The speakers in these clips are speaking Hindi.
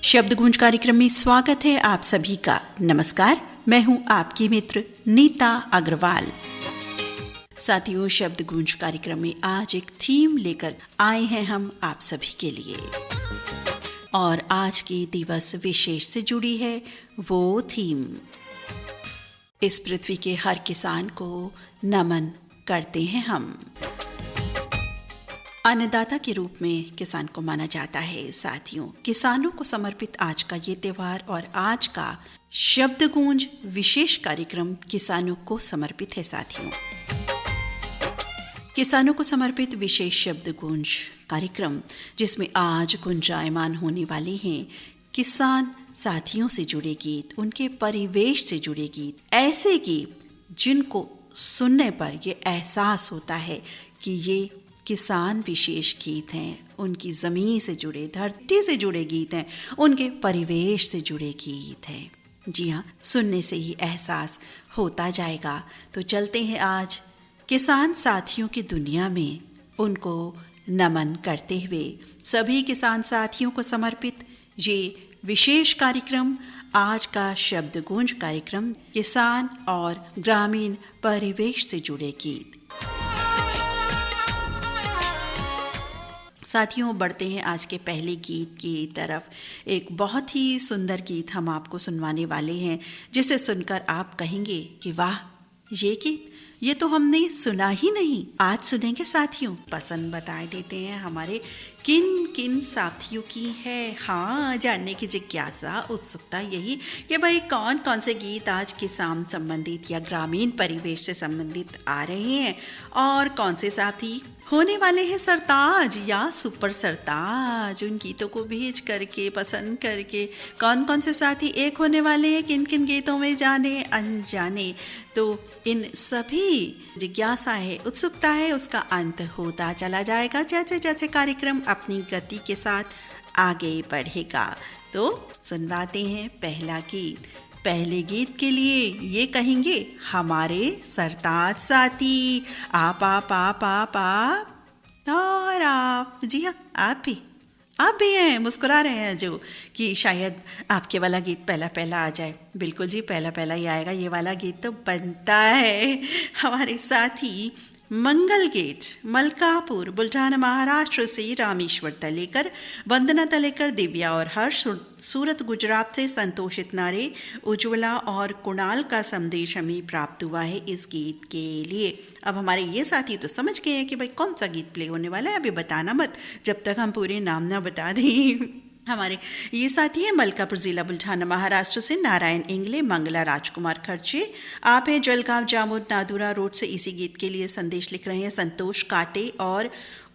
शब्द गूंज कार्यक्रम में स्वागत है आप सभी का। नमस्कार, मैं हूं आपकी मित्र नीता अग्रवाल। साथियों, शब्द गूंज कार्यक्रम में आज एक थीम लेकर आए हैं हम आप सभी के लिए, और आज के दिवस विशेष से जुड़ी है वो थीम। इस पृथ्वी के हर किसान को नमन करते हैं हम। अन्नदाता के रूप में किसान को माना जाता है। साथियों, किसानों को समर्पित आज का ये त्योहार और आज का शब्द गूंज विशेष कार्यक्रम किसानों को समर्पित है। साथियों, किसानों को समर्पित विशेष शब्द गूंज कार्यक्रम जिसमें आज गुंजायमान होने वाले हैं किसान साथियों से जुड़े गीत, उनके परिवेश से जुड़े गीत, ऐसे गीत जिनको सुनने पर ये एहसास होता है कि ये किसान विशेष गीत हैं, उनकी ज़मीन से जुड़े, धरती से जुड़े गीत हैं, उनके परिवेश से जुड़े गीत हैं। जी हाँ, सुनने से ही एहसास होता जाएगा। तो चलते हैं आज किसान साथियों की दुनिया में, उनको नमन करते हुए सभी किसान साथियों को समर्पित ये विशेष कार्यक्रम, आज का शब्द गूंज कार्यक्रम, किसान और ग्रामीण परिवेश से जुड़े गीत। साथियों, बढ़ते हैं आज के पहले गीत की तरफ। एक बहुत ही सुंदर गीत हम आपको सुनवाने वाले हैं, जिसे सुनकर आप कहेंगे कि वाह, ये गीत ये तो हमने सुना ही नहीं। आज सुनेंगे साथियों। पसंद बता देते हैं हमारे किन किन साथियों की है। हाँ, जानने की जिज्ञासा, उत्सुकता यही कि भाई कौन कौन से गीत आज किसान संबंधित या ग्रामीण परिवेश से संबंधित आ रहे हैं, और कौन से साथी होने वाले हैं सरताज या सुपर सरताज। उन गीतों को भेज करके, पसंद करके कौन कौन से साथी एक होने वाले हैं किन किन गीतों में, जाने अनजाने। तो इन सभी जिज्ञासा है, उत्सुकता है, उसका अंत होता चला जाएगा जैसे जैसे कार्यक्रम अपनी गति के साथ आगे बढ़ेगा। तो सुनवाते हैं पहला गीत। पहले गीत के लिए ये कहेंगे हमारे सरताज साथी, आप और आप। जी हाँ, आप भी हैं, मुस्कुरा रहे हैं जो कि शायद आपके वाला गीत पहला पहला आ जाए। बिल्कुल जी, पहला पहला ही आएगा। ये वाला गीत तो बनता है। हमारे साथी मंगल गेट, मलकापुर, बुल्ढाना महाराष्ट्र से रामेश्वर तलेकर, वंदना तलेकर, दिव्या और हर्ष, सूरत गुजरात से संतोषित नारे, उज्ज्वला और कुणाल का संदेश हमें प्राप्त हुआ है इस गीत के लिए। अब हमारे ये साथी तो समझ गए हैं कि भाई कौन सा गीत प्ले होने वाला है। अभी बताना मत जब तक हम पूरे नाम ना बता दें। हमारे ये साथी है मलकापुर जिला बुल्ढाना महाराष्ट्र से नारायण इंगले, मंगला राजकुमार खर्चे। आप हैं जलगांव जामुन नादुरा रोड से। इसी गीत के लिए संदेश लिख रहे हैं संतोष काटे और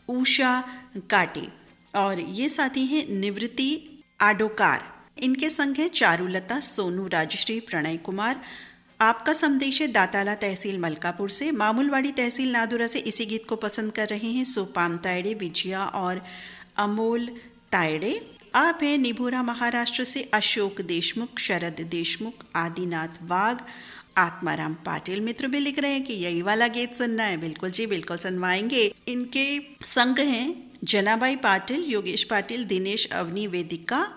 उषा काटे। और ये साथी हैं निवृत्ति आडोकार, इनके संग हैं चारुलता, सोनू, राजश्री, प्रणय कुमार। आपका संदेश है दाताला तहसील मलकापुर से, मामूलवाड़ी तहसील नादुरा से। इसी गीत को पसंद कर रहे हैं सोपाम तायड़े, विजया और अमोल तायड़े। आप हैं निभोरा महाराष्ट्र से अशोक देशमुख, शरद देशमुख, आदिनाथ वाघ, आत्माराम पाटिल। मित्र भी लिख रहे हैं कि यही वाला गीत सुनना है। बिल्कुल जी, बिल्कुल सुनवाएंगे। इनके संग हैं जनाबाई पाटिल, योगेश पाटिल, दिनेश, अवनी, वेदिका।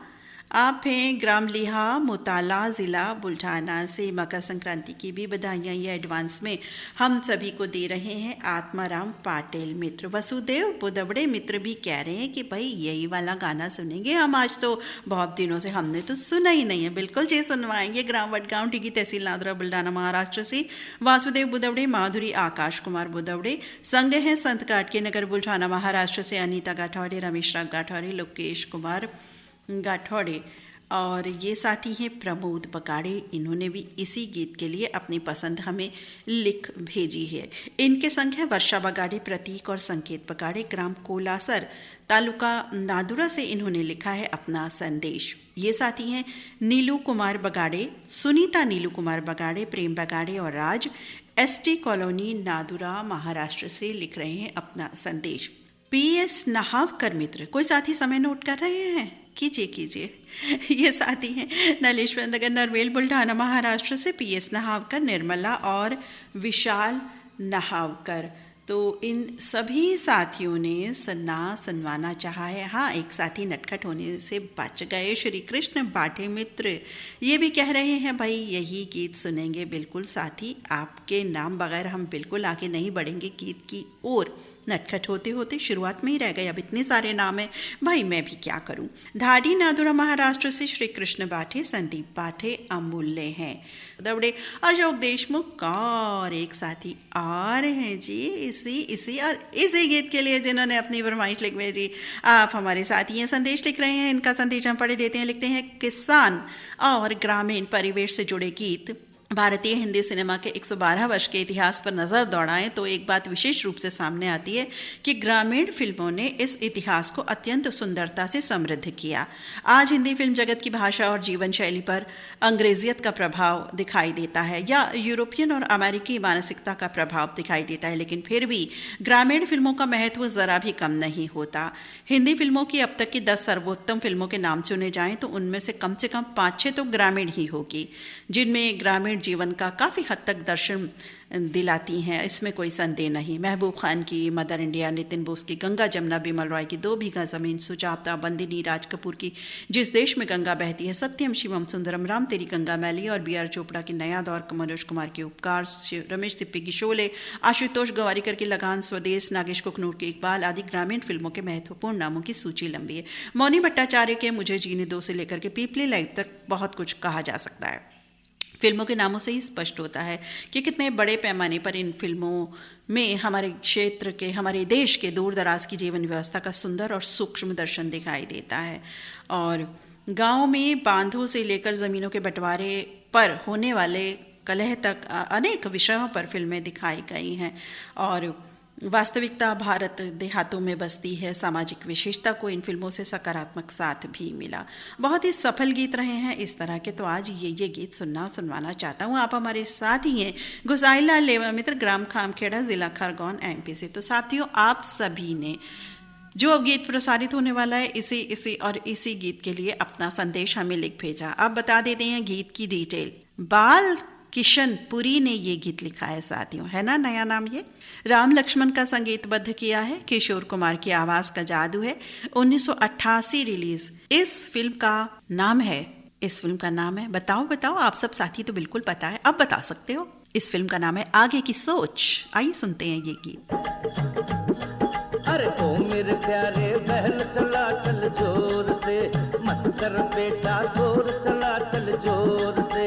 आप हैं ग्राम लिहा, मोताला, ज़िला बुल्ढाना से। मकर संक्रांति की भी बधाइयाँ ये एडवांस में हम सभी को दे रहे हैं आत्माराम पाटिल मित्र। वसुदेव बुदवड़े मित्र भी कह रहे हैं कि भाई यही वाला गाना सुनेंगे हम आज, तो बहुत दिनों से हमने तो सुना ही नहीं है। बिल्कुल जी, सुनवाएंगे। ग्राम वडगांव, टिगी तहसील नादुरा, बुल्ढाना महाराष्ट्र से वासुदेव बुदवड़े, माधुरी, आकाश कुमार बुदवड़े। संग हैं संत काटके नगर, बुल्ढाना महाराष्ट्र से अनीता गाठौड़े, रमेश राग गाठौड़े, लोकेश कुमार गाठौड़े। और ये साथी हैं प्रमोद बगाड़े, इन्होंने भी इसी गीत के लिए अपनी पसंद हमें लिख भेजी है। इनके संग हैं वर्षा बगाड़े, प्रतीक और संकेत बगाड़े, ग्राम कोलासर, तालुका नादुरा से। इन्होंने लिखा है अपना संदेश। ये साथी हैं नीलू कुमार बगाड़े, सुनीता नीलू कुमार बगाड़े, प्रेम बगाड़े और राज, एसटी कॉलोनी नादुरा महाराष्ट्र से लिख रहे हैं अपना संदेश। PS नहावकर मित्र, कोई साथी समय नोट कर रहे हैं? कीजिए। ये साथी हैं नलेश्वर नगर, नरवेल, बुल्ढाना महाराष्ट्र से PS नहावकर, निर्मला और विशाल नहावकर। तो इन सभी साथियों ने सन्ना सनवाना चाहा है। हाँ, एक साथी नटखट होने से बच गए। श्री कृष्ण बाठे मित्र ये भी कह रहे हैं भाई यही गीत सुनेंगे। बिल्कुल साथी, आपके नाम बगैर हम बिल्कुल आगे नहीं बढ़ेंगे गीत की ओर। नटखट होते होते शुरुआत में ही रह गए, अब इतने सारे नाम हैं भाई, मैं भी क्या करूं। धाडी नादुरा महाराष्ट्र से श्री कृष्ण बाठे, संदीप बाठे अमूल्य हैं। दौड़े अशोक देशमुख और एक साथी और हैं जी इसी गीत के लिए जिन्होंने अपनी फरमाइश लिख भेजी। आप हमारे साथी हैं, संदेश लिख रहे हैं। इनका संदेश हम पढ़े देते हैं। लिखते हैं किसान और ग्रामीण परिवेश से जुड़े गीत भारतीय हिंदी सिनेमा के 112 वर्ष के इतिहास पर नज़र दौड़ाएं तो एक बात विशेष रूप से सामने आती है कि ग्रामीण फिल्मों ने इस इतिहास को अत्यंत सुंदरता से समृद्ध किया। आज हिंदी फिल्म जगत की भाषा और जीवन शैली पर अंग्रेजियत का प्रभाव दिखाई देता है या यूरोपियन और अमेरिकी मानसिकता का प्रभाव दिखाई देता है, लेकिन फिर भी ग्रामीण फिल्मों का महत्व ज़रा भी कम नहीं होता। हिंदी फिल्मों की अब तक की 10 सर्वोत्तम फिल्मों के नाम चुने जाएँ तो उनमें से कम 5-6 तो ग्रामीण ही होगी, जिनमें ग्रामीण जीवन का काफ़ी हद तक दर्शन दिलाती हैं, इसमें कोई संदेह नहीं। महबूब खान की मदर इंडिया, नितिन बोस की गंगा जमुना, बिमल रॉय की 2 बीघा ज़मीन, सुजाता, बंदिनी, राज कपूर की जिस देश में गंगा बहती है, सत्यम शिवम सुंदरम, राम तेरी गंगा मैली और बी आर चोपड़ा की नया दौर, मनोज कुमार के उपकार, रमेश तिप्पी की शोले, आशुतोष गवारीकर की लगान, स्वदेश, नागेश कुकनूर की इकबाल आदि ग्रामीण फिल्मों के महत्वपूर्ण नामों की सूची लंबी है। मौनी भट्टाचार्य के मुझे जीने दो से लेकर के पीपली लाइव तक बहुत कुछ कहा जा सकता है। फिल्मों के नामों से ही स्पष्ट होता है कि कितने बड़े पैमाने पर इन फिल्मों में हमारे क्षेत्र के, हमारे देश के दूर दराज की जीवन व्यवस्था का सुंदर और सूक्ष्म दर्शन दिखाई देता है। और गांव में बांधों से लेकर ज़मीनों के बंटवारे पर होने वाले कलह तक अनेक विषयों पर फिल्में दिखाई गई हैं। और वास्तविकता भारत देहातों में बसती है। सामाजिक विशेषता को इन फिल्मों से सकारात्मक साथ भी मिला। बहुत ही सफल गीत रहे हैं इस तरह के, तो आज ये गीत सुनवाना चाहता हूँ। आप हमारे साथ ही हैं, गुसाईलाल लेवा मित्र, ग्राम खामखेड़ा, जिला खरगोन, MP से। तो साथियों, आप सभी ने जो अब गीत प्रसारित होने वाला है इसी गीत के लिए अपना संदेश हमें लिख भेजा। अब बता देते हैं गीत की डिटेल। बाल किशन पुरी ने ये गीत लिखा है साथियों, है ना नया नाम ये। राम लक्ष्मण का संगीतबद्ध किया है, किशोर कुमार की आवाज का जादू है। 1988 रिलीज इस फिल्म का नाम है बताओ आप सब साथी तो बिल्कुल पता है, अब बता सकते हो। इस फिल्म का नाम है आगे की सोच। आइए सुनते हैं ये गीत। अरे ओ मेरे प्यारे बहन चला चल जोर से, मत कर बेटा जोर, चला चल जोर से,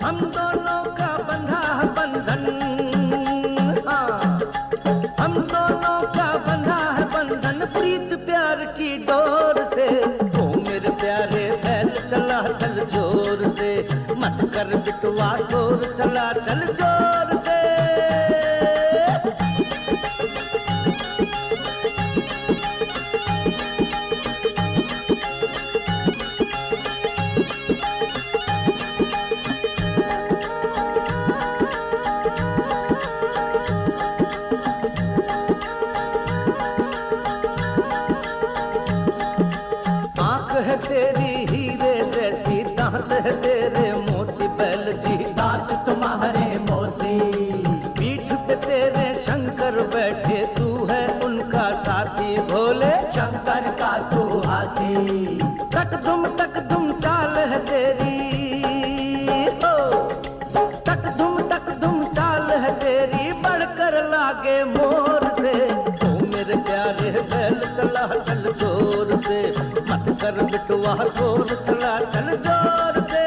हम दोनों का बंधा बंधन, हाँ हम दोनों का बंधा है बंधन, प्रीत प्यार की डोर से। ओ मेरे प्यारे बहन चला चल जोर से, मत कर बिटुआ जोर, चला चल जोर से। तेरी हीरे जैसी, दांत है तेरे मोती, बैल जी दांत तुम्हारे मोती, पीठ पे तेरे शंकर बैठे, तू है उनका साथी, भोले शंकर का तू हाथी। तक दुम चाल है तेरी, ओ तक दुम चाल है तेरी, बढ़कर लागे मोर से। ओ मेरे प्यारे बैल चला चल जोर से, मत कर बिटुआ जोर, चला चल जोर से।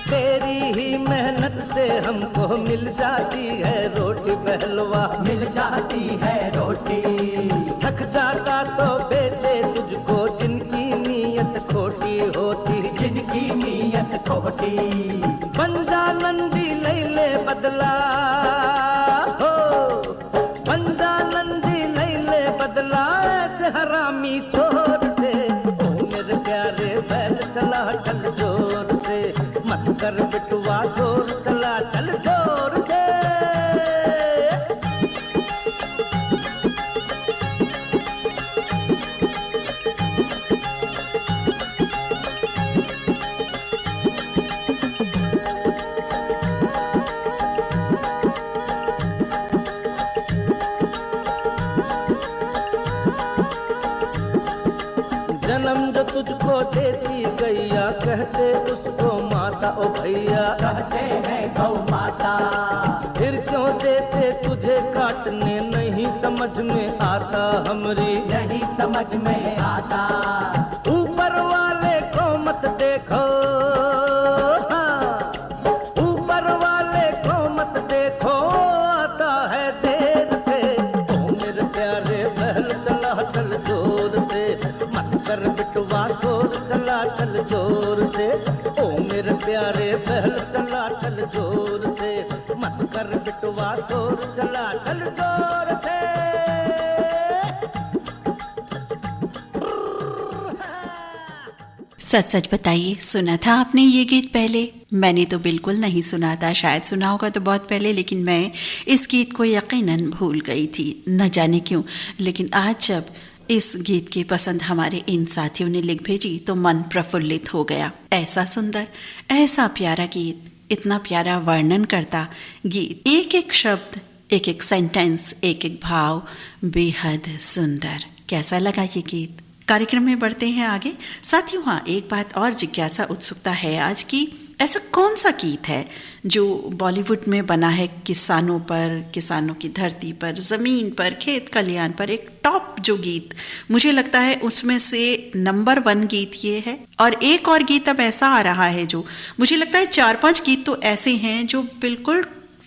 तेरी ही मेहनत से हमको मिल जाती है रोटी, बहलवा मिल जाती है रोटी। थक जाता तो बेचे तुझको, जिनकी नीयत खोटी होती, जिनकी नीयत खोटी। बन जा नंदी लैले बदला, हो बन जा नंदी लैले बदला, ऐसे हरामी चोर से। ओ मेरे प्यारे बैल चला चल जोर से, जोर चला चल जोर से। जन्म जो तुझको देती गैया, कहते उसको माता ओ भैया, कहते हैं गौ माता। फिर क्यों देते तुझे काटने, नहीं समझ में आता हमरी, नहीं समझ में आता। ऊपर वाले को मत देखो, ऊपर वाले को मत देखो, आता है देर से। ओ मेरे प्यारे बहल चला चल जोर से, मत कर बिटवा शोर चला चल जोर से। ओ मेरे प्यारे बहल चला चल जोर से, मत कर बिटवा शोर चला चल जोर से। सच सच बताइए, सुना था आपने ये गीत पहले? मैंने तो बिल्कुल नहीं सुना था, शायद सुना होगा तो बहुत पहले, लेकिन मैं इस गीत को यकीनन भूल गई थी, न जाने क्यों। लेकिन आज जब इस गीत की पसंद हमारे इन साथियों ने लिख भेजी तो मन प्रफुल्लित हो गया। ऐसा सुंदर, ऐसा प्यारा गीत, इतना प्यारा वर्णन करता गीत, एक एक शब्द, एक एक सेंटेंस, एक एक भाव बेहद सुंदर। कैसा लगा ये गीत? कार्यक्रम में बढ़ते हैं आगे। साथियों, हाँ, एक बात और जिज्ञासा उत्सुकता है आज की, ऐसा कौन सा गीत है जो बॉलीवुड में बना है किसानों पर, किसानों की धरती पर, ज़मीन पर, खेत खलियान पर, एक टॉप जो गीत मुझे लगता है उसमें से नंबर 1 गीत ये है। और एक और गीत अब ऐसा आ रहा है जो मुझे लगता है 4-5 गीत तो ऐसे हैं जो बिल्कुल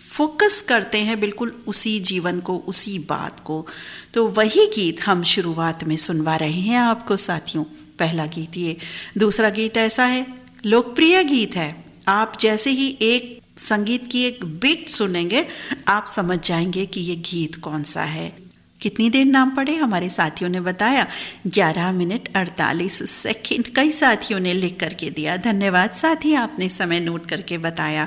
फोकस करते हैं बिल्कुल उसी जीवन को, उसी बात को। तो वही गीत हम शुरुआत में सुनवा रहे हैं आपको साथियों। पहला गीत ये, दूसरा गीत ऐसा है, लोकप्रिय गीत है। आप जैसे ही एक संगीत की एक बीट सुनेंगे आप समझ जाएंगे कि ये गीत कौन सा है। कितनी देर नाम पड़े? हमारे साथियों ने बताया 11 मिनट 48 सेकंड। कई साथियों ने लिख करके दिया, धन्यवाद साथी, आपने समय नोट करके बताया।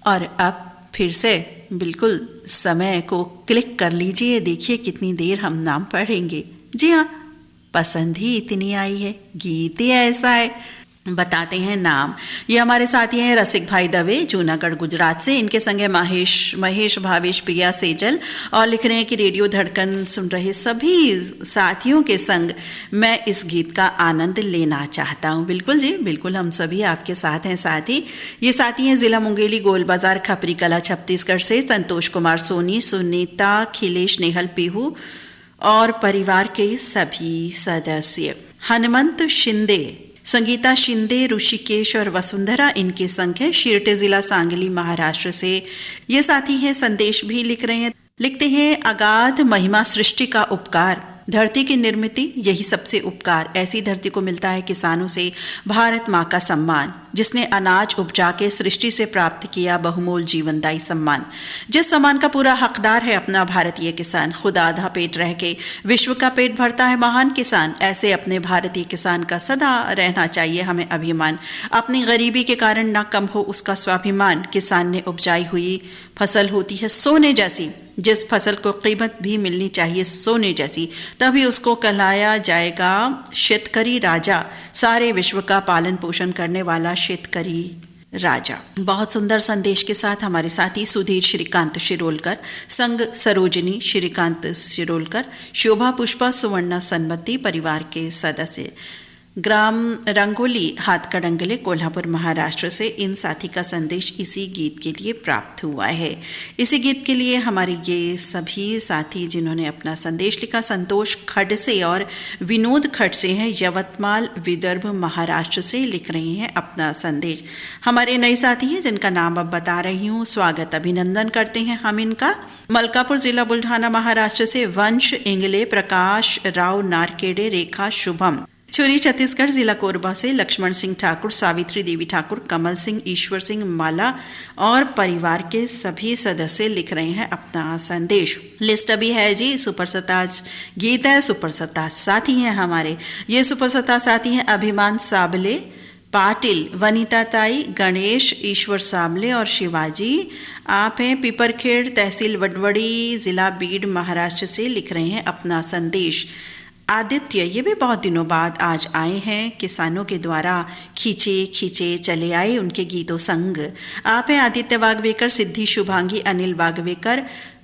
और अब फिर से बिल्कुल समय को क्लिक कर लीजिए, देखिए कितनी देर हम नाम पढ़ेंगे। जी हाँ, पसंद ही इतनी आई है, गीत ही ऐसा है। बताते हैं नाम। ये हमारे साथी हैं रसिक भाई दवे, जूनागढ़ गुजरात से। इनके संग है महेश भावेश प्रिया सेजल, और लिख रहे हैं कि रेडियो धड़कन सुन रहे सभी साथियों के संग मैं इस गीत का आनंद लेना चाहता हूँ। बिल्कुल जी, बिल्कुल, हम सभी आपके साथ हैं साथी। ये साथी हैं जिला मुंगेली, गोल बाजार, खपरी कला, छत्तीसगढ़ से संतोष कुमार सोनी, सुनीता, खिलेश, नेहल, पीहू और परिवार के सभी सदस्य। हनुमंत शिंदे, संगीता शिंदे, ऋषिकेश और वसुंधरा इनके संग है, शिरटे जिला सांगली महाराष्ट्र से। ये साथी हैं, संदेश भी लिख रहे हैं। लिखते हैं, अगाध महिमा सृष्टि का उपकार, धरती की निर्मित यही सबसे उपकार। ऐसी धरती को मिलता है किसानों से भारत माँ का सम्मान, जिसने अनाज उपजा के सृष्टि से प्राप्त किया बहुमूल जीवनदायी सम्मान। जिस सम्मान का पूरा हकदार है अपना भारतीय किसान, खुद आधा पेट रह के विश्व का पेट भरता है महान किसान। ऐसे अपने भारतीय किसान का सदा रहना चाहिए हमें अभिमान। अपनी गरीबी के कारण न कम हो उसका स्वाभिमान। किसान ने उपजाई हुई फसल होती है सोने जैसी, जिस फसल को कीमत भी मिलनी चाहिए सोने जैसी, तभी उसको कहलाया जाएगा शेतकरी राजा। सारे विश्व का पालन पोषण करने वाला शेतकरी राजा। बहुत सुंदर संदेश के साथ हमारे साथी सुधीर श्रीकांत शिरोलकर, संग सरोजनी श्रीकांत शिरोलकर, शोभा पुष्पा सुवर्णा सन्मति परिवार के सदस्य, ग्राम रंगोली, हाथकड़ंगले, कोल्हापुर महाराष्ट्र से। इन साथी का संदेश इसी गीत के लिए प्राप्त हुआ है। इसी गीत के लिए हमारे ये सभी साथी जिन्होंने अपना संदेश लिखा, संतोष खडसे और विनोद खडसे हैं, यवतमाल विदर्भ महाराष्ट्र से लिख रहे हैं अपना संदेश। हमारे नए साथी हैं जिनका नाम अब बता रही हूँ, स्वागत अभिनंदन करते हैं हम इनका। मलकापुर जिला बुल्ढाना महाराष्ट्र से वंश इंगले, प्रकाश राव नारकेड़े, रेखा शुभम। छुरी छत्तीसगढ़ जिला कोरबा से लक्ष्मण सिंह ठाकुर, सावित्री देवी ठाकुर, कमल सिंह, ईश्वर सिंह माला और परिवार के सभी सदस्य लिख रहे हैं अपना संदेश। लिस्ट अभी है जी, सुपर सताज गीत है, सुपर सताज साथी हैं हमारे। ये सुपर सताज साथी हैं अभिमान साबले, पाटिल, वनीता ताई, गणेश, ईश्वर सामले और शिवाजी। आप हैं पिपरखेड़, तहसील वडवड़ी, जिला बीड, महाराष्ट्र से लिख रहे हैं अपना संदेश। आदित्य, ये भी बहुत दिनों बाद आज आए हैं। किसानों के द्वारा खींचे खींचे चले आए उनके गीतों संग। आप हैं आदित्य वागवेकर, सिद्धि शुभांगी, अनिल वागवेकर,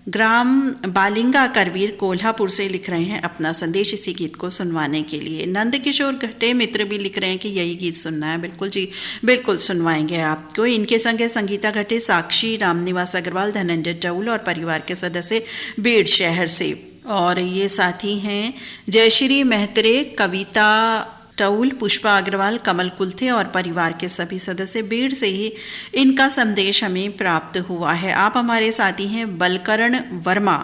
ग्राम बालिंगा, करवीर, कोल्हापुर से लिख रहे हैं अपना संदेश इसी गीत को सुनवाने के लिए। नंद किशोर घटे मित्र भी लिख रहे हैं कि यही गीत सुनना है। बिल्कुल जी, बिल्कुल सुनवाएंगे आपको। इनके संग है संगीता घटे, साक्षी, रामनिवास अग्रवाल, धनंजय टौल और परिवार के सदस्य बीड़ शहर से। और ये साथी हैं जयश्री मेहत्रे, कविता टौल, पुष्पा अग्रवाल, कमल कुलथे और परिवार के सभी सदस्य बीड़ से ही इनका संदेश हमें प्राप्त हुआ है। आप हमारे साथी हैं बलकरण वर्मा,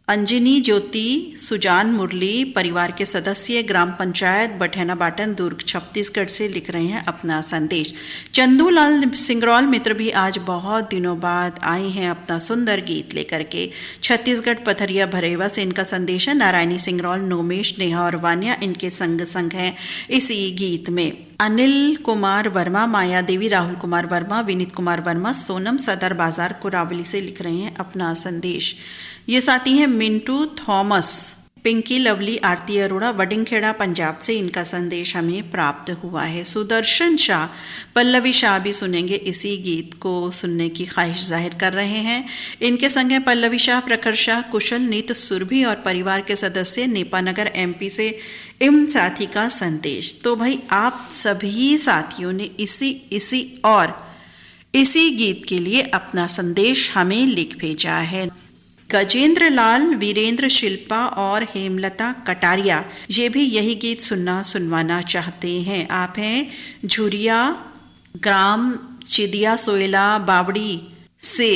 अंजनी ज्योति, सुजान मुरली, परिवार के सदस्य, ग्राम पंचायत बठैना बाटन, दुर्ग, छत्तीसगढ़ से लिख रहे हैं अपना संदेश। चंदूलाल सिंगरौल मित्र भी आज बहुत दिनों बाद आए हैं अपना सुंदर गीत लेकर के। छत्तीसगढ़ पथरिया भरेवा से इनका संदेश है। नारायणी सिंगरौल, नोमेश, नेहा और वानिया इनके संग संग हैं इसी गीत में। अनिल कुमार वर्मा, माया देवी, राहुल कुमार वर्मा, विनीत कुमार वर्मा, सोनम सदर बाजार कुरावली से लिख रहे हैं अपना संदेश। ये साथी हैं मिंटू थॉमस, पिंकी लवली, आरती अरोड़ा, वडिंगखेड़ा, पंजाब से इनका संदेश हमें प्राप्त हुआ है। सुदर्शन शाह, पल्लवी शाह भी सुनेंगे इसी गीत को सुनने की ख्वाहिश जाहिर कर रहे हैं। इनके संग हैं पल्लवी शाह, प्रखर शाह, कुशल, नीत सुरभि और परिवार के सदस्य, नेपानगर एमपी से इन साथी का संदेश। तो भाई आप सभी साथियों ने इसी गीत के लिए अपना संदेश हमें लिख भेजा है। गजेंद्र लाल, वीरेंद्र, शिल्पा और हेमलता कटारिया ये भी यही गीत सुनवाना चाहते हैं। आप हैं झुरिया, ग्राम चिदिया सोयला, बावड़ी से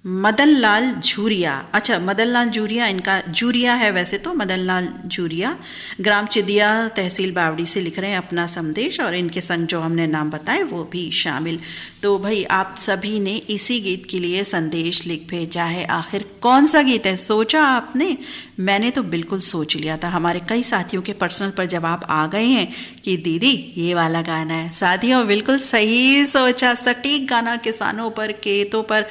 मदन लाल झूरिया। अच्छा, मदन लाल झूरिया, इनका झूरिया है वैसे तो, मदन लाल झूरिया, ग्राम चिदिया, तहसील बावड़ी से लिख रहे हैं अपना संदेश और इनके संग जो हमने नाम बताए वो भी शामिल। तो भाई आप सभी ने इसी गीत के लिए संदेश लिख भेजा है। आखिर कौन सा गीत है सोचा आपने? मैंने तो बिल्कुल सोच लिया था। हमारे कई साथियों के पर्सनल पर जब आप आ गए हैं कि दीदी ये वाला गाना है, साथियों बिल्कुल सही सोचा। सटीक गाना, किसानों पर, खेतों पर,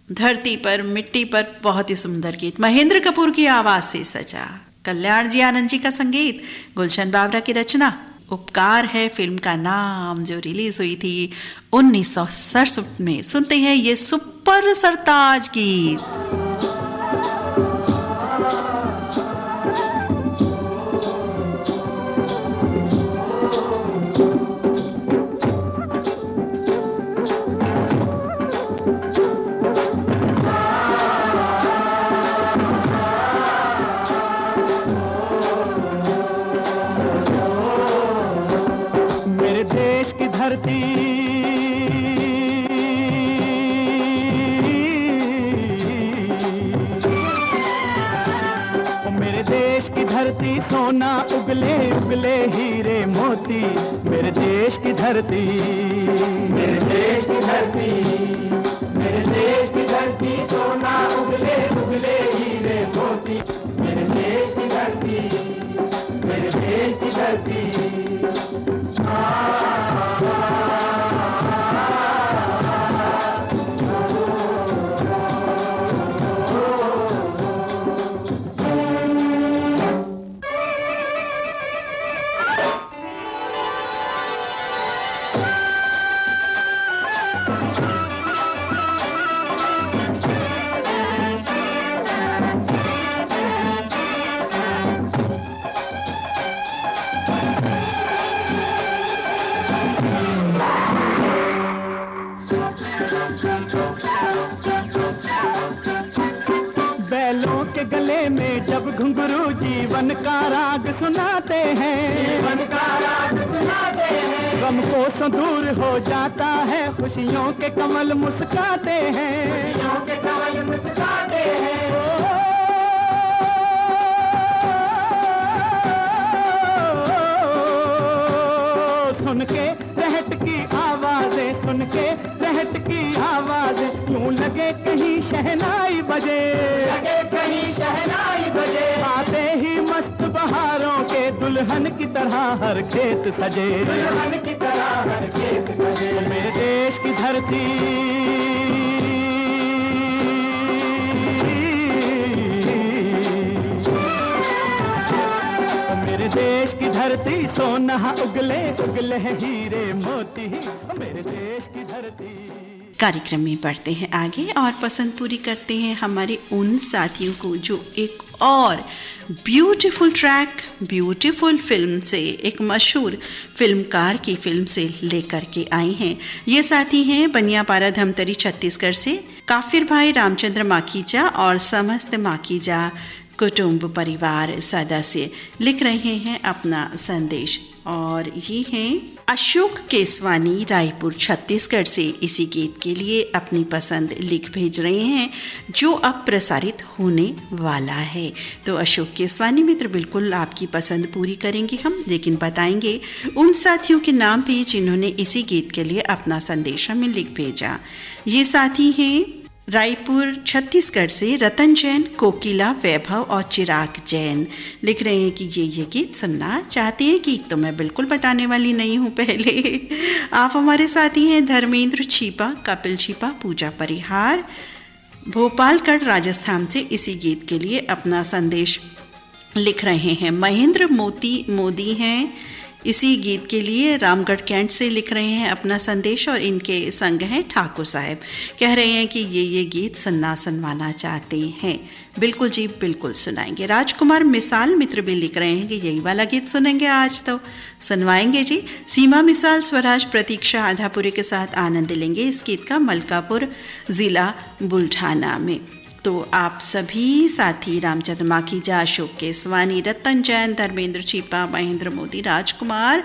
धरती पर, मिट्टी पर, बहुत ही सुंदर गीत। महेंद्र कपूर की आवाज से सजा, कल्याण जी आनंद जी का संगीत, गुलशन बावरा की रचना, उपकार है फिल्म का नाम, जो रिलीज हुई थी 1967 में। सुनते हैं ये सुपर सरताज गीत। सोना उगले उगले हीरे मोती, मेरे देश की धरती, मेरे देश की धरती, मेरे देश की धरती, सोना उगले उगले हीरे मोती, मेरे देश की धरती, मेरे देश की धरती। घुंघरू जीवन का राग सुनाते हैं, जीवन का राग सुनाते हैं। गम को दूर हो जाता है, खुशियों के कमल मुस्काते हैं, खुशियों के कमल मुस्काते हैं। सुन के रहट की आवाजें, सुन के रहट की आवाजें, यूं लगे कहीं शहनाई बजे, लगे कहीं शहनाई बजे। आते ही मस्त बहारों के दुल्हन दुल्हन की तरह हर खेत सजे, दुल्हन की तरह हर खेत सजे। मेरे देश की धरती मेरे देश की धरती सोना उगले उगले हीरे मोती, मेरे देश की धरती। कार्यक्रम में बढ़ते हैं आगे और पसंद पूरी करते हैं हमारे उन साथियों को जो एक और ब्यूटीफुल ट्रैक ब्यूटीफुल फिल्म से, एक मशहूर फिल्मकार की फिल्म से लेकर के आए हैं। ये साथी हैं बनियापारा धमतरी छत्तीसगढ़ से काफिर भाई रामचंद्र माखीजा और समस्त माखीजा कुटुंब परिवार सदस्य लिख रहे हैं अपना संदेश, और ये हैं अशोक केसवानी रायपुर छत्तीसगढ़ से। इसी गीत के लिए अपनी पसंद लिख भेज रहे हैं जो अब प्रसारित होने वाला है। तो अशोक केसवानी मित्र, बिल्कुल आपकी पसंद पूरी करेंगे हम, लेकिन बताएंगे उन साथियों के नाम भी जिन्होंने इसी गीत के लिए अपना संदेश हमें लिख भेजा। ये साथी हैं रायपुर छत्तीसगढ़ से रतन जैन, कोकिला, वैभव और चिराग जैन। लिख रहे हैं कि ये गीत सुनना चाहते हैं। गीत तो मैं बिल्कुल बताने वाली नहीं हूँ पहले। आप हमारे साथी हैं धर्मेंद्र छीपा, कपिल छीपा, पूजा परिहार, भोपालगढ़ राजस्थान से। इसी गीत के लिए अपना संदेश लिख रहे हैं महेंद्र मोदी हैं। इसी गीत के लिए रामगढ़ कैंट से लिख रहे हैं अपना संदेश, और इनके संग हैं ठाकुर साहब। कह रहे हैं कि ये गीत सुनवाना चाहते हैं। बिल्कुल जी, बिल्कुल सुनाएंगे। राजकुमार मिसाल मित्र भी लिख रहे हैं कि यही वाला गीत सुनेंगे, आज तो सुनवाएंगे जी। सीमा मिसाल, स्वराज, प्रतीक्षा आधापुरी के साथ आनंद लेंगे इस गीत का, मलकापुर ज़िला बुल्ढाना में। तो आप सभी साथी रामचंद्र माखीजा, अशोक केसवानी, रतन जैन, धर्मेंद्र छीपा, महेंद्र मोदी, राजकुमार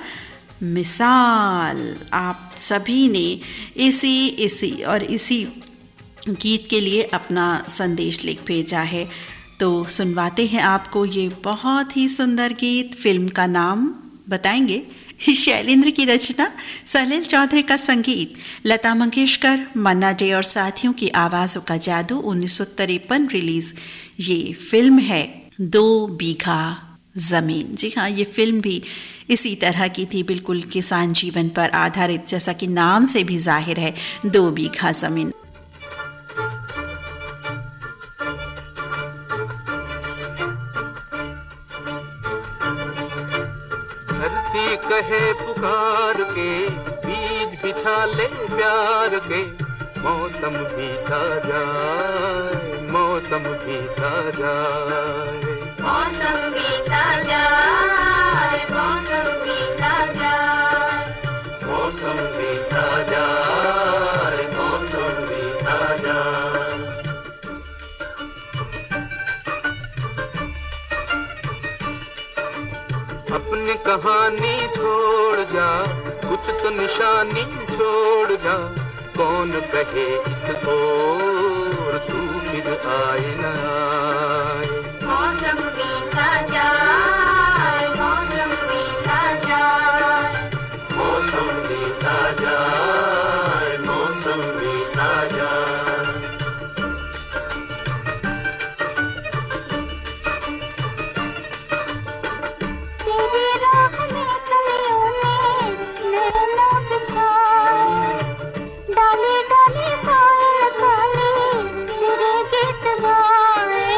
मिसाल, आप सभी ने इसी गीत के लिए अपना संदेश लिख भेजा है। तो सुनवाते हैं आपको ये बहुत ही सुंदर गीत। फिल्म का नाम बताएंगे। शैलेंद्र की रचना, सलील चौधरी का संगीत, लता मंगेशकर, मन्ना डे और साथियों की आवाज़ों का जादू, 1953 रिलीज ये फिल्म है 2 बीघा ज़मीन। जी हाँ, ये फिल्म भी इसी तरह की थी, बिल्कुल किसान जीवन पर आधारित, जैसा कि नाम से भी जाहिर है 2 बीघा ज़मीन। धरती कहे पुकार के, बीज बिछा ले प्यार के, मौसम बीता जाए, मौसम बीता जाए, मौसम बीता जाए, मौसम बीता जाए, मौसम बीता जाए, मौसम बीता जाए। अपनी कहानी छोड़ जा, कुछ तो निशानी छोड़ जा, कौन कहे इस ओर तू फिर आए न आए। मौसम बीता जाए, मौसम बीता जाए, मौसम बीता जाए, मौसम बीता जाए। तेरी राह में कलियों में नैना बिछाए, डाली डाली पायल काली तेरे गीत गाए,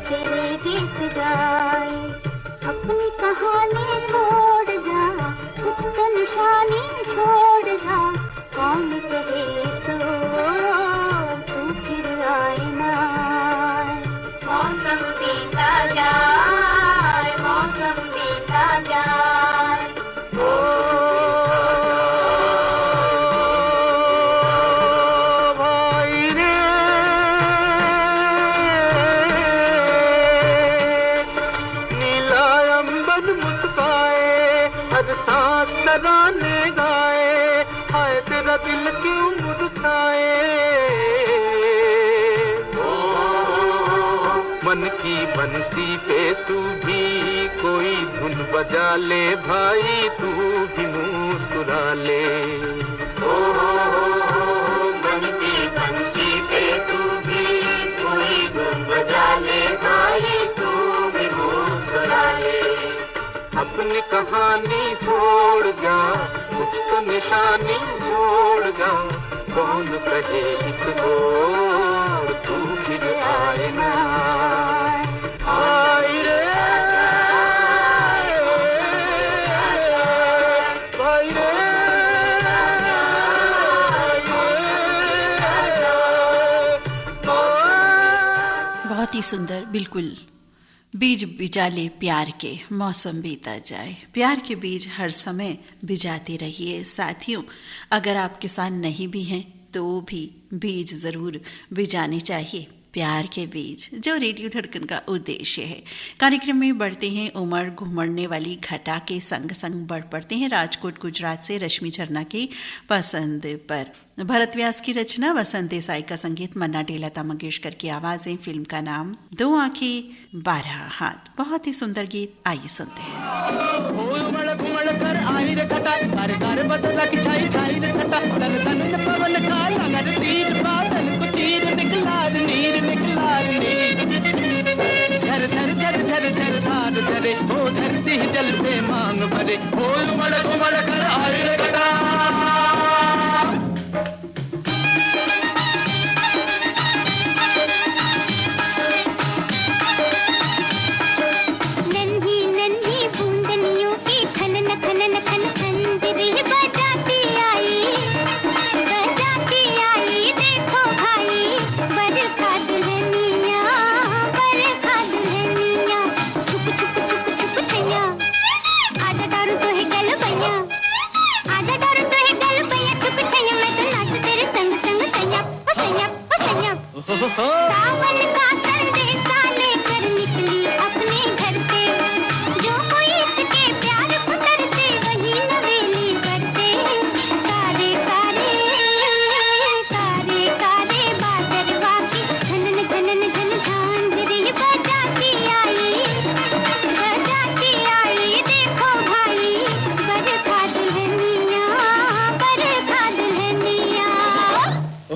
तेरे गीत गाए। अपनी कहानी छोड़ जा, कुछ तो निशानी छोड़ जा, कौन कहे तो तू फिर आए ना आए। मौसम बीता जाए, मौसम बीता जाए, भाई रे, नीला अंबर मुस्काए, हर सांस तराने गाए, हाय तेरा दिल क्यों मुरझाए। मन की बंसी पे तू भी कोई धुन बजा ले भाई, तू भी मुस्कुरा ले। मन की बंसी पे तू भी कोई धुन बजा ले भाई, तू भी मुस्कुरा ले। अपनी कहानी छोड़ जा, कुछ तो निशानी छोड़ जा, कौन कहे इस ओर तू फिर आए ना। आई रे आई रे, बहुत ही सुंदर, बिल्कुल। बीज बिजाले प्यार के, मौसम बीता जाए। प्यार के बीज हर समय बिजाते रहिए साथियों। अगर आप किसान नहीं भी हैं तो भी बीज ज़रूर बिजाने चाहिए, प्यार के बीज, जो रेडियो धड़कन का उद्देश्य है। कार्यक्रम में बढ़ते हैं उमड़ घुमड़ने वाली घटा के संग संग बढ़ पड़ते हैं राजकोट गुजरात से रश्मि झरना की पसंद पर। भरत व्यास की रचना, वसंत देसाई का संगीत, मन्ना डे, लता मंगेशकर की आवाजें। फिल्म का नाम 2 आंखें 12 हाथ। बहुत ही सुंदर गीत, आइए सुनते हैं। उमड़ घुमड़ कर आई रे घटा, तारे तारे बदला की छाई छाई रे छटा, सन सन पवन का लंगर तीर, बादल को चीर निकलार नीर निकलार नीर, झर झर झर झर झर धार झरे, हो धरती जल से मांग भरे। हो उमड़ घुमड़ कर आई रे घटा।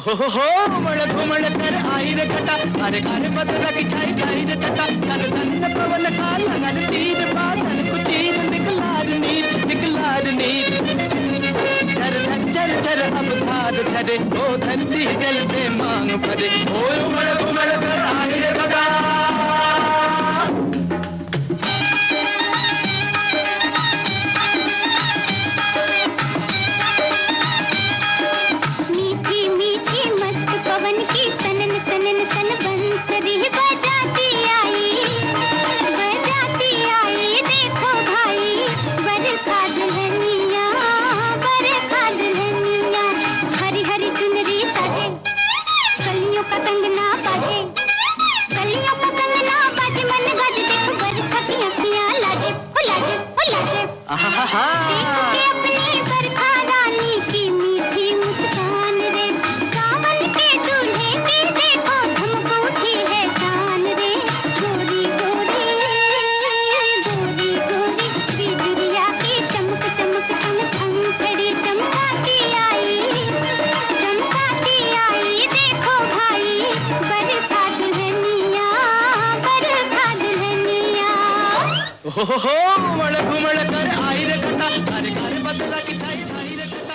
हो उमड़ घुमड़ कर आई रे घटा, अरे अरे बदला की छाई छाई रे छटा, कर धन पवन का लंगर तीर, बादल को चीर निकलार नीर निकलार नीर, झर झर झर झर अब धार झरे, ओ धरती जल से मांग भरे। हो उमड़ घुमड़ कर आई रे घटा। हो उमड़ घुमड़ कर आई रे घटा, अरे अरे बदला की छाई छाई रे छटा।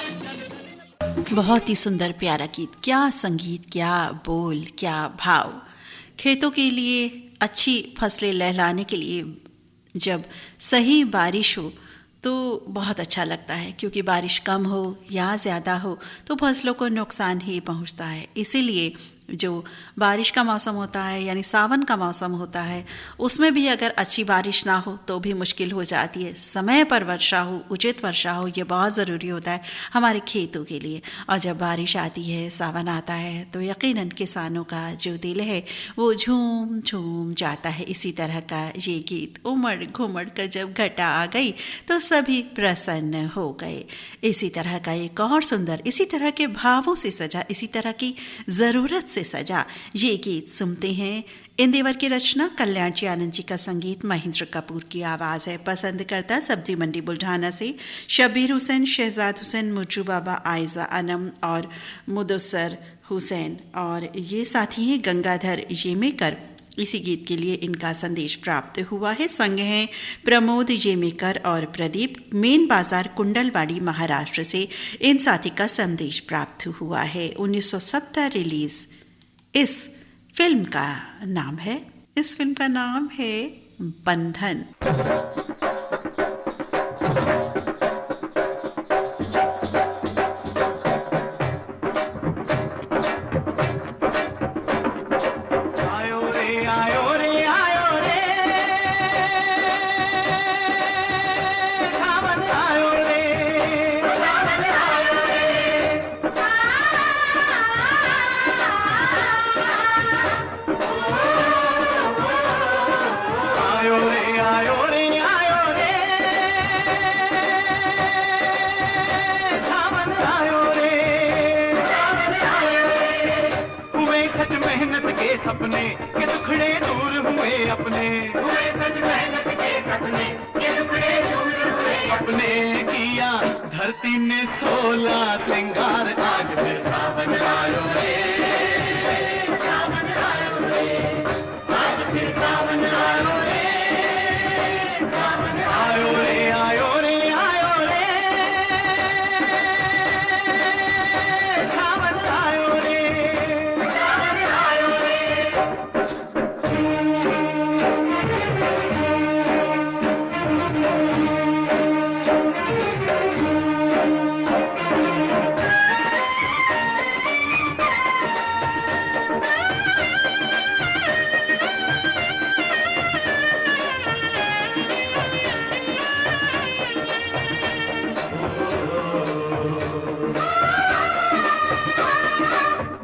बहुत ही सुंदर प्यारा गीत, क्या संगीत, क्या बोल, क्या भाव। खेतों के लिए अच्छी फसलें लहलाने के लिए जब सही बारिश हो तो बहुत अच्छा लगता है, क्योंकि बारिश कम हो या ज़्यादा हो तो फसलों को नुकसान ही पहुंचता है। इसीलिए जो बारिश का मौसम होता है यानी सावन का मौसम होता है, उसमें भी अगर अच्छी बारिश ना हो तो भी मुश्किल हो जाती है। समय पर वर्षा हो, उचित वर्षा हो, ये बहुत ज़रूरी होता है हमारे खेतों के लिए। और जब बारिश आती है, सावन आता है, तो यकीनन किसानों का जो दिल है वो झूम झूम जाता है। इसी तरह का ये गीत, उमड़ घुमड़ कर जब घटा आ गई तो सभी प्रसन्न हो गए। इसी तरह का एक और सुंदर, इसी तरह के भावों से सजा, इसी तरह की ज़रूरत से सजा ये गीत सुनते हैं। इंदेवर की रचना, कल्याण जी आनंद जी का संगीत, महेंद्र कपूर की आवाज़ है। पसंद करता सब्जी मंडी बुल्ढाना से शबीर हुसैन, शहजाद हुसैन, मुज्जू बाबा, आयजा अनम और मुदस्सर हुसैन। और ये साथी हैं गंगाधर येमेकर, इसी गीत के लिए इनका संदेश प्राप्त हुआ है। संग हैं प्रमोद जेमेकर और प्रदीप, मेन बाजार कुंडलवाड़ी महाराष्ट्र से इन साथी का संदेश प्राप्त हुआ है। 1970 रिलीज इस फिल्म का नाम है बंधन। सपने के दुखड़े दूर हुए अपने, हुए सच मेहनत के सपने के दुखड़े दूर हुए अपने। किया धरती ने 16 श्रृंगार, आज फिर सावन आयो रे, सावन आयो रे, आज फिर सावन आयो रे, सावन आयो रे, आयो रे, आयो रे, सावन आयो रे, सावन आयो रे।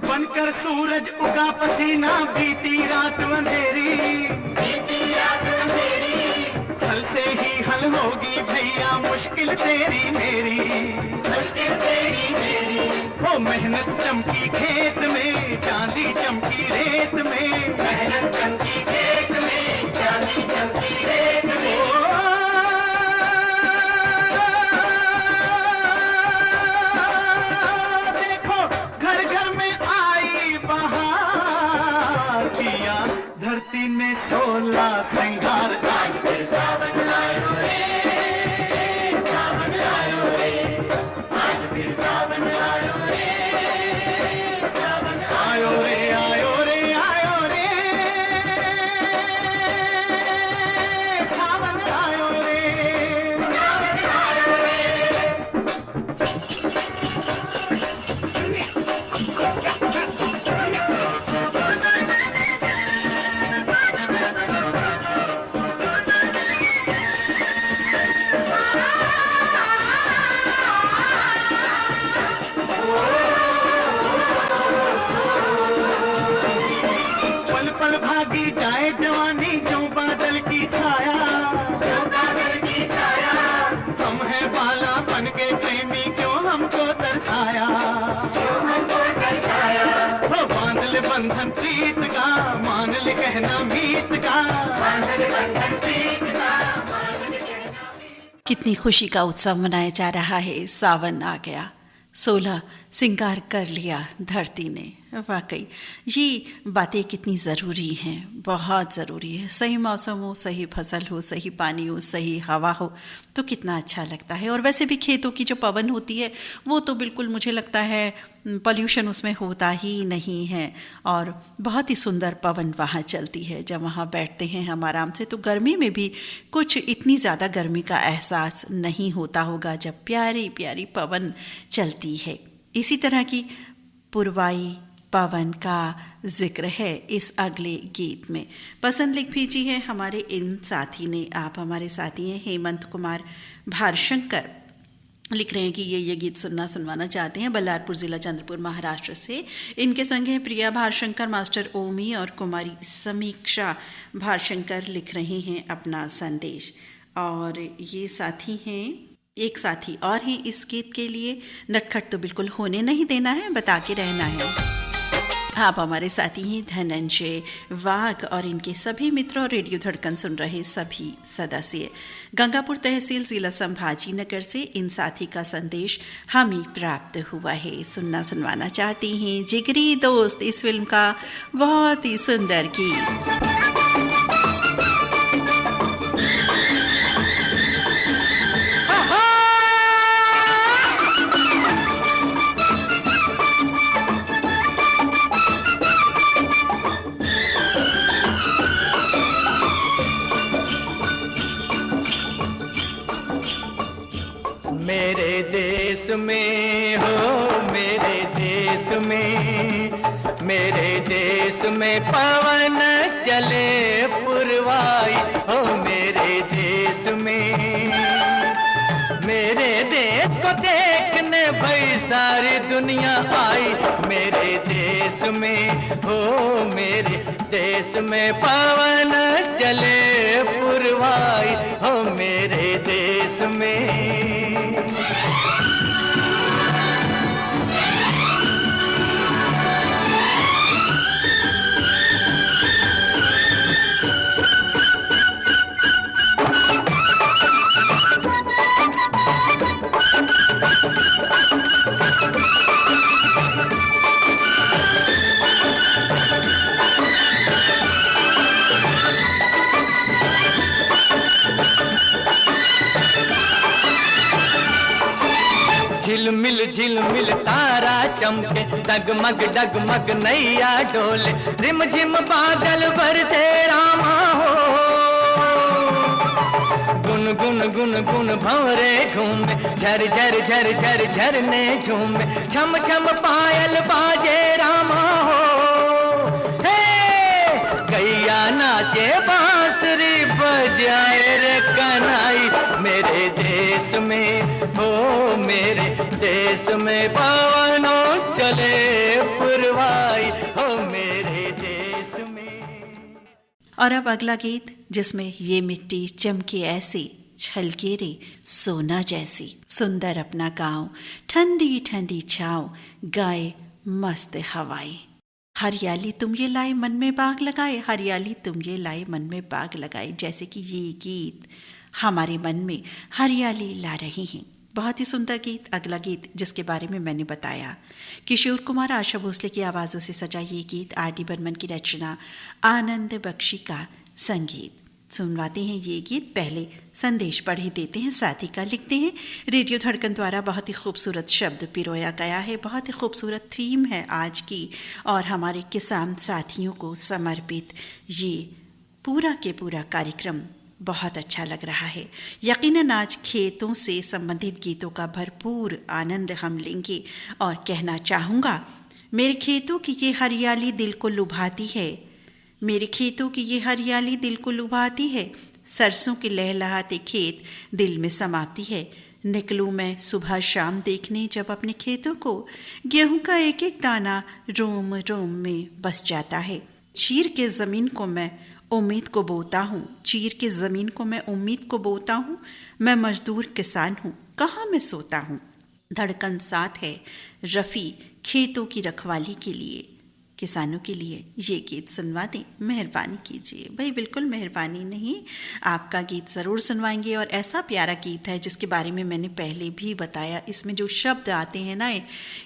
बनकर सूरज उगा पसीना, बीती रात अंधेरी, बीती रात अंधेरी, छल से ही हल होगी भैया मुश्किल तेरी मेरी, मुश्किल तेरी मेरी। हो मेहनत चमकी खेत में, चांदी चमकी रेत में, मेहनत चमकी खेत में, चांदी चमकी रेत में। देखो घर घर में आई बहार, किया धरती ने 16 श्रृंगार, आज फिर सावन आयो रे, सावन आयो रे, आज फिर सावन आयो रे, सावन आयो रे, आयो रे, आयो रे, सावन आयो रे, सावन आयो रे। पल पल भागी जाए जवानी, जो बादल की छाया, जो बादल की छाया। हम हैं बाला बन के प्रेमी, क्यों हमको तरसाया, क्यों हमको तरसाया। हो बांध ले बंधन प्रीत का, मान ले कहना मीत का, बांध ले बंधन प्रीत का, मान ले कहना मीत। कितनी खुशी का उत्सव मनाया जा रहा है। सावन आ गया, 16 श्रृंगार कर लिया धरती ने। वाकई ये बातें कितनी ज़रूरी हैं, बहुत ज़रूरी है। सही मौसम हो, सही फसल हो, सही पानी हो, सही हवा हो तो कितना अच्छा लगता है। और वैसे भी खेतों की जो पवन होती है वो तो बिल्कुल मुझे लगता है पॉल्यूशन उसमें होता ही नहीं है, और बहुत ही सुंदर पवन वहाँ चलती है। जब वहाँ बैठते हैं हम आराम से तो गर्मी में भी कुछ इतनी ज़्यादा गर्मी का एहसास नहीं होता होगा जब प्यारी प्यारी पवन चलती है। इसी तरह की पुरवाई पवन का जिक्र है इस अगले गीत में। पसंद लिख भेजी है हमारे इन साथी ने। आप हमारे साथी हैं हेमंत कुमार भारशंकर, लिख रहे हैं कि ये गीत सुनवाना चाहते हैं बल्लारपुर ज़िला चंद्रपुर महाराष्ट्र से। इनके संग हैं प्रिया भारशंकर, मास्टर ओमी और कुमारी समीक्षा भारशंकर लिख रहे हैं अपना संदेश। और ये साथी हैं, एक साथी और हैं इस गीत के लिए। नटखट तो बिल्कुल होने नहीं देना है, बता के रहना है। आप हमारे साथी हैं धनंजय वाघ और इनके सभी मित्र और रेडियो धड़कन सुन रहे सभी सदस्य। गंगापुर तहसील जिला संभाजी नगर से इन साथी का संदेश हमें प्राप्त हुआ है। सुनवाना चाहती हैं जिगरी दोस्त इस फिल्म का बहुत ही सुंदर गीत। में हो मेरे देश में पवन चले पुरवाई हो मेरे देश में। मेरे देश को देखने भाई सारी दुनिया आई मेरे देश में हो मेरे देश में पवन चले पुरवाई हो मेरे देश में। झिलमिल तारा चमके डगमग डगमग नैया डोले रिमझिम बादल बरसे रामा हो। गुन गुन गुन गुन भंवरे घूमे झर झर झर झर झरने झूमे छम छम पायल बाजे रामा हो। हे गैया नाचे बांसुरी बजाए रे कन्हई मेरे देश में हो मेरे देश में पवनों चले पुरवाई हो मेरे देश में। और अब अगला गीत जिसमें ये मिट्टी चमके ऐसी छलके रे सोना जैसी। सुंदर अपना गाँव ठंडी ठंडी छाँव गाए मस्त हवाएं। हरियाली तुम ये लाए मन में बाग लगाए, हरियाली तुम ये लाए मन में बाग लगाए। जैसे कि ये गीत हमारे मन में हरियाली ला रहे हैं। बहुत ही सुंदर गीत। अगला गीत जिसके बारे में मैंने बताया, किशोर कुमार आशा भोसले की आवाज़ों से सजा ये गीत, आर.डी. बर्मन की रचना, आनंद बख्शी का संगीत। सुनवाते हैं ये गीत। पहले संदेश पढ़े देते हैं, साथी का लिखते हैं। रेडियो धड़कन द्वारा बहुत ही खूबसूरत शब्द पिरोया गया है, बहुत ही खूबसूरत थीम है आज की और हमारे किसान साथियों को समर्पित ये पूरा के पूरा कार्यक्रम बहुत अच्छा लग रहा है। यकीनन आज खेतों से संबंधित गीतों का भरपूर आनंद हम लेंगे और कहना चाहूँगा, मेरे खेतों की ये हरियाली दिल को लुभाती है, मेरे खेतों की ये हरियाली दिल को लुभाती है। सरसों के लहलहाते खेत दिल में समाती है। निकलूँ मैं सुबह शाम देखने जब अपने खेतों को, गेहूं का एक एक दाना रोम रोम में बस जाता है। चीर के ज़मीन को मैं उम्मीद को बोता हूँ, चीर के ज़मीन को मैं उम्मीद को बोता हूँ। मैं मजदूर किसान हूँ, कहाँ मैं सोता हूँ। धड़कन साथ है रफ़ी खेतों की रखवाली के लिए, किसानों के लिए ये गीत सुनवा दें, मेहरबानी कीजिए। भाई बिल्कुल मेहरबानी नहीं, आपका गीत ज़रूर सुनवाएंगे। और ऐसा प्यारा गीत है जिसके बारे में मैंने पहले भी बताया, इसमें जो शब्द आते हैं ना,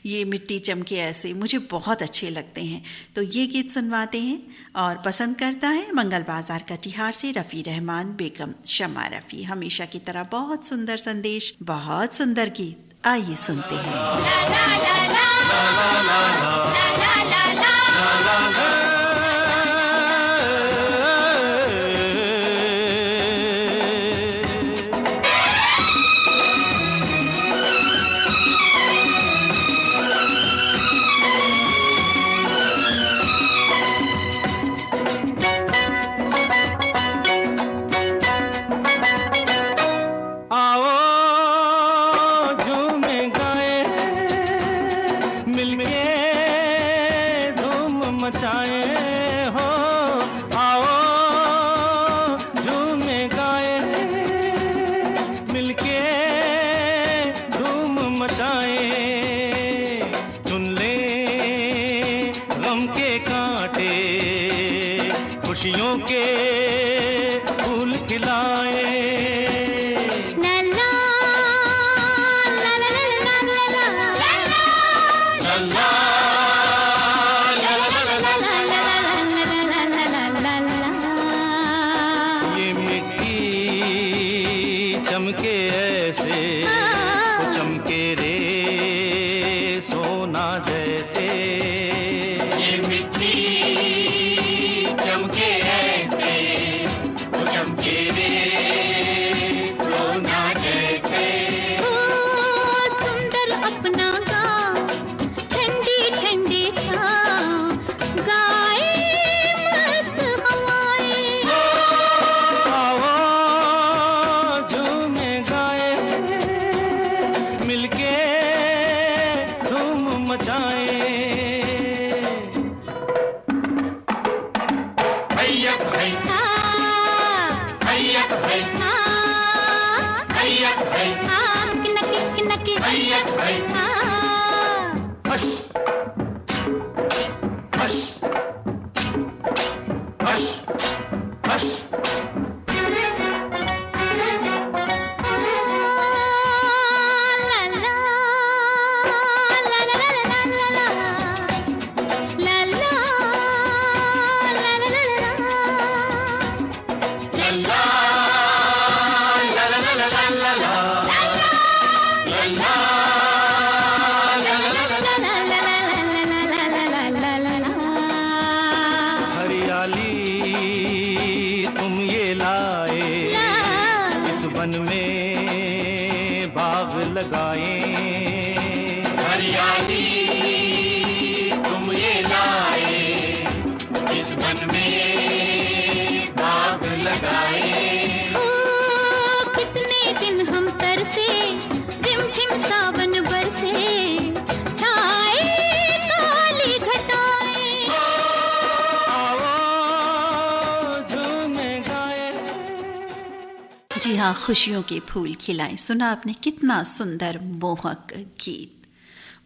ये मिट्टी चमके ऐसे, मुझे बहुत अच्छे लगते हैं। तो ये गीत सुनवाते हैं और पसंद करता है मंगल बाज़ार कटिहार से रफ़ी रहमान बेगम शमा रफ़ी। हमेशा की तरह बहुत सुंदर संदेश, बहुत सुंदर गीत, आइए सुनते हैं। खुशियों के फूल खिलाए। ये मिट्टी चमके ऐसे, वो चमके रे सोना जैसे। ये मिट्टी चमके ऐसे, वो चमके रे सोना जैसे। सुंदर हरियाली तुम ये लाए, इस वन में बाग लगाए। हरियाली तुम ये लाए, इस वन में बाग लगाए। कितने दिन हम तरसे, रिमझिम सावन बरसे, छाए काली घटाएं। जी हाँ, खुशियों के फूल खिलाएं। सुना आपने, कितना सुंदर मोहक गीत,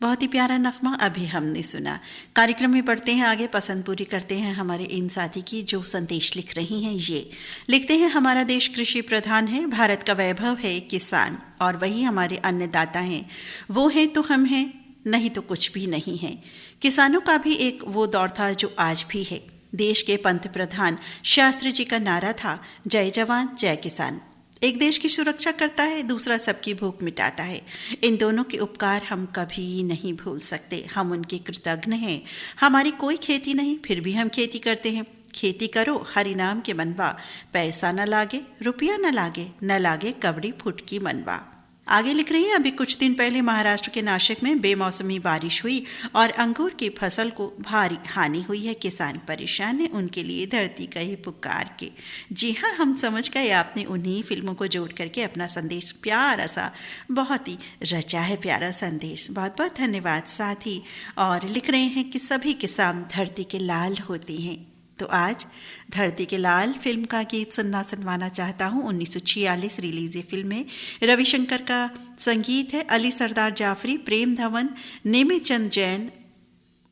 बहुत ही प्यारा नगमा अभी हमने सुना। कार्यक्रम में बढ़ते हैं आगे, पसंद पूरी करते हैं हमारे इन साथी की जो संदेश लिख रही हैं। ये लिखते हैं, हमारा देश कृषि प्रधान है, भारत का वैभव है किसान, और वही हमारे अन्नदाता हैं। वो हैं तो हम हैं, नहीं तो कुछ भी नहीं है। किसानों का भी एक वो दौर था जो आज भी है। देश के पंत प्रधान शास्त्री जी का नारा था, जय जवान जय किसान। एक देश की सुरक्षा करता है, दूसरा सबकी भूख मिटाता है। इन दोनों के उपकार हम कभी नहीं भूल सकते। हम उनके कृतज्ञ हैं। हमारी कोई खेती नहीं, फिर भी हम खेती करते हैं। खेती करो हरि नाम के मनवा, पैसा न लागे रुपया न लागे, न लागे कवड़ी फुटकी मनवा। आगे लिख रही हैं, अभी कुछ दिन पहले महाराष्ट्र के नासिक में बेमौसमी बारिश हुई और अंगूर की फसल को भारी हानि हुई है। किसान परेशान है, उनके लिए धरती का ही पुकार के। जी हाँ, हम समझ गए आपने उन्हीं फिल्मों को जोड़ करके अपना संदेश प्यारा सा, बहुत ही रचा है प्यारा संदेश। बहुत बहुत धन्यवाद साथी। और लिख रहे हैं कि सभी किसान धरती के लाल होते हैं। तो आज धरती के लाल फिल्म का गीत सुनवाना चाहता हूँ। 1946 रिलीज ये फिल्म है। रविशंकर का संगीत है, अली सरदार जाफरी, प्रेम धवन, नेमीचंद जैन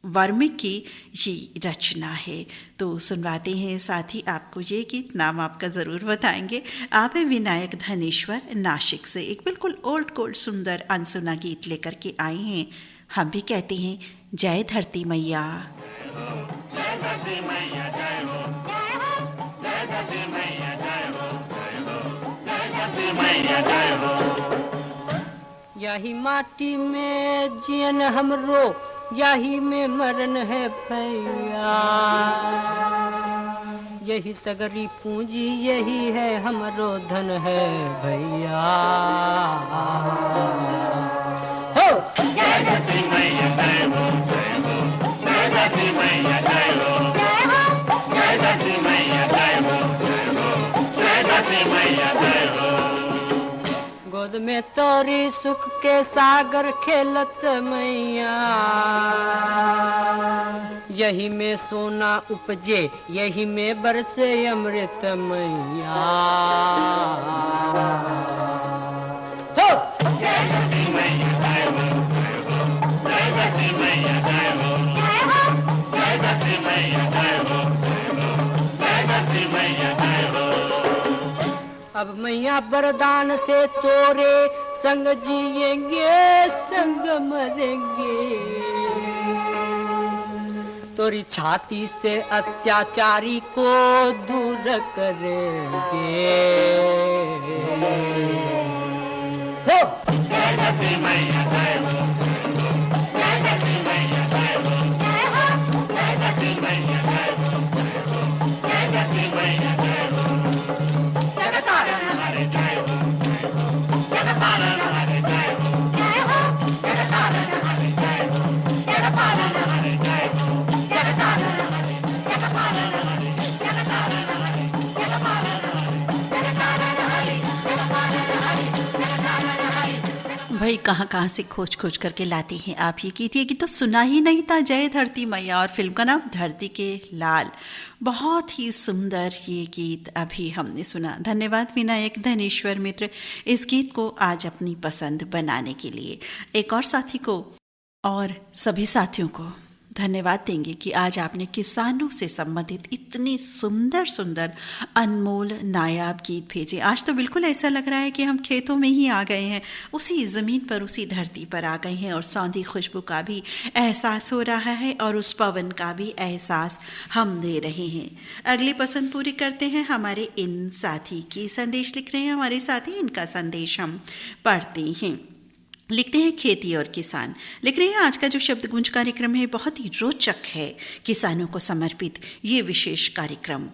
वर्मिक की ये रचना है। तो सुनवाते हैं साथी आपको ये गीत। नाम आपका ज़रूर बताएंगे। आप है विनायक धनेश्वर नासिक से। एक बिल्कुल ओल्ड गोल्ड सुंदर अनसुना गीत लेकर के आए हैं। हम भी कहते हैं जय धरती मैया। यही माटी में जियन हमरो, यही में मरन है भैया। यही सगरी पूंजी, यही है हमरो धन है भैया। हो जय धरती मैया जय हो, जय हो जय धरती मैया जय हो, जय हो जय धरती मैया जय हो, जय हो जय धरती मैया जय हो। गोद में तोरी सुख के सागर खेलत मैया, यही में सोना उपजे, यही में बरसे अमृत मैया। हो जय धरती मैया जय हो, जय धरती मैया जय हो, जय धरती मैया जय हो, जय धरती मैया जय हो। अब मैया वरदान से तोरे संग जिएंगे संग मरेंगे, तोरी छाती से अत्याचारी को दूर करेंगे। हो जय धरती मैया जय हो, जय धरती मैया जय हो, जय धरती मैया जय हो, जय धरती मैया जय हो। जगतारण हरे जय हो, जगतारण हरे जय हो, जगतारण हरे जय हो, जगतारण हरे जय हो, जगतारण हरे, जगतारण हरे, जगतारण हरे, जगतारण हरे, जगतारण हरे, जगतारण हरे, जगतारण हरे। भाई कहाँ कहाँ से खोज खोज करके लाती हैं आप ये गीत। ये गीत तो सुना ही नहीं था, जय धरती मैया, और फिल्म का नाम धरती के लाल। बहुत ही सुंदर ये गीत अभी हमने सुना। धन्यवाद विनायक धनेश्वर मित्र इस गीत को आज अपनी पसंद बनाने के लिए। एक और साथी को और सभी साथियों को धन्यवाद देंगे कि आज आपने किसानों से संबंधित इतनी सुंदर सुंदर अनमोल नायाब गीत भेजे। आज तो बिल्कुल ऐसा लग रहा है कि हम खेतों में ही आ गए हैं, उसी ज़मीन पर, उसी धरती पर आ गए हैं, और सौंधी खुशबू का भी एहसास हो रहा है और उस पवन का भी एहसास हम दे रहे हैं। अगली पसंद पूरी करते हैं हमारे इन साथी की। संदेश लिख रहे हैं हमारे साथी, इनका संदेश हम पढ़ते हैं। लिखते हैं खेती और किसान। लिख रहे हैं आज का जो शब्द गुंज कार्यक्रम है बहुत ही रोचक है। किसानों को समर्पित ये विशेष कार्यक्रम।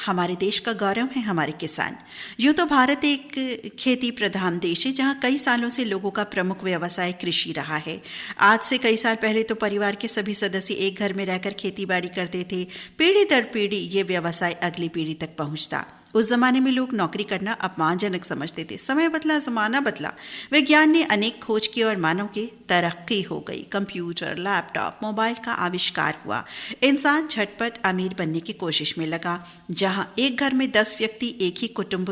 हमारे देश का गौरव है हमारे किसान। यूँ तो भारत एक खेती प्रधान देश है जहाँ कई सालों से लोगों का प्रमुख व्यवसाय कृषि रहा है। आज से कई साल पहले तो परिवार के सभी सदस्य एक घर में रहकर खेती बाड़ी करते थे। पीढ़ी दर पीढ़ी ये व्यवसाय अगली पीढ़ी तक पहुँचता। उस जमाने में लोग नौकरी करना अपमानजनक समझते थे। समय बदला, जमाना बदला, विज्ञान ने अनेक खोज की और मानव की तरक्की हो गई। कंप्यूटर, लैपटॉप, मोबाइल का आविष्कार हुआ। इंसान झटपट अमीर बनने की कोशिश में लगा। जहां एक घर में 10 व्यक्ति एक ही कुटुंब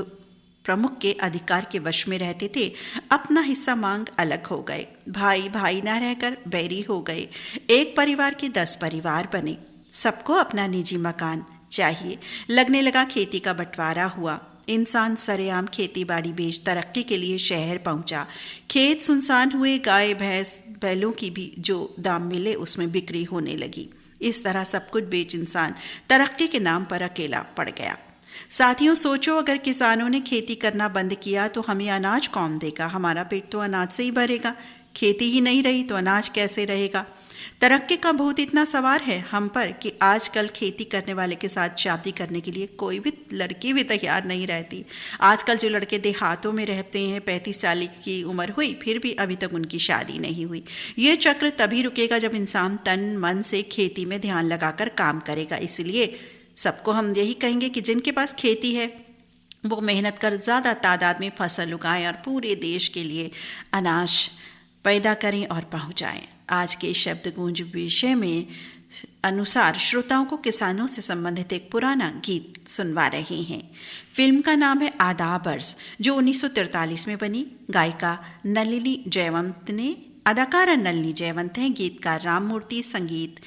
प्रमुख के अधिकार के वश में रहते थे, अपना हिस्सा मांग अलग हो गए। भाई भाई ना रहकर बैरी हो गए। एक परिवार के 10 परिवार बने। सबको अपना निजी मकान चाहिए। लगने लगा खेती का बंटवारा हुआ। इंसान सरेआम खेती बाड़ी बेच तरक्की के लिए शहर पहुंचा। खेत सुनसान हुए। गाय भैंस बैलों की भी जो दाम मिले उसमें बिक्री होने लगी। इस तरह सब कुछ बेच इंसान तरक्की के नाम पर अकेला पड़ गया। साथियों सोचो, अगर किसानों ने खेती करना बंद किया तो हमें अनाज कौन देगा? हमारा पेट तो अनाज से ही भरेगा। खेती ही नहीं रही तो अनाज कैसे रहेगा? तरक्की का भूत इतना सवार है हम पर कि आजकल खेती करने वाले के साथ शादी करने के लिए कोई भी लड़की भी तैयार नहीं रहती। आजकल जो लड़के देहातों में रहते हैं, 35-40 की उम्र हुई फिर भी अभी तक उनकी शादी नहीं हुई। ये चक्र तभी रुकेगा जब इंसान तन मन से खेती में ध्यान लगाकर काम करेगा। इसलिए सबको हम यही कहेंगे कि जिनके पास खेती है वो मेहनत कर ज़्यादा तादाद में फसल उगाएं और पूरे देश के लिए अनाज पैदा करें और पहुँचाएँ। आज के शब्द गूंज विषय में अनुसार श्रोताओं को किसानों से संबंधित एक पुराना गीत सुनवा रहे हैं। फिल्म का नाम है आदाबर्स, जो 1943 में बनी। गायिका नलिनी जयवंत ने, अदाकारा नलिनी जयवंत हैं, गीतकार राममूर्ति, संगीत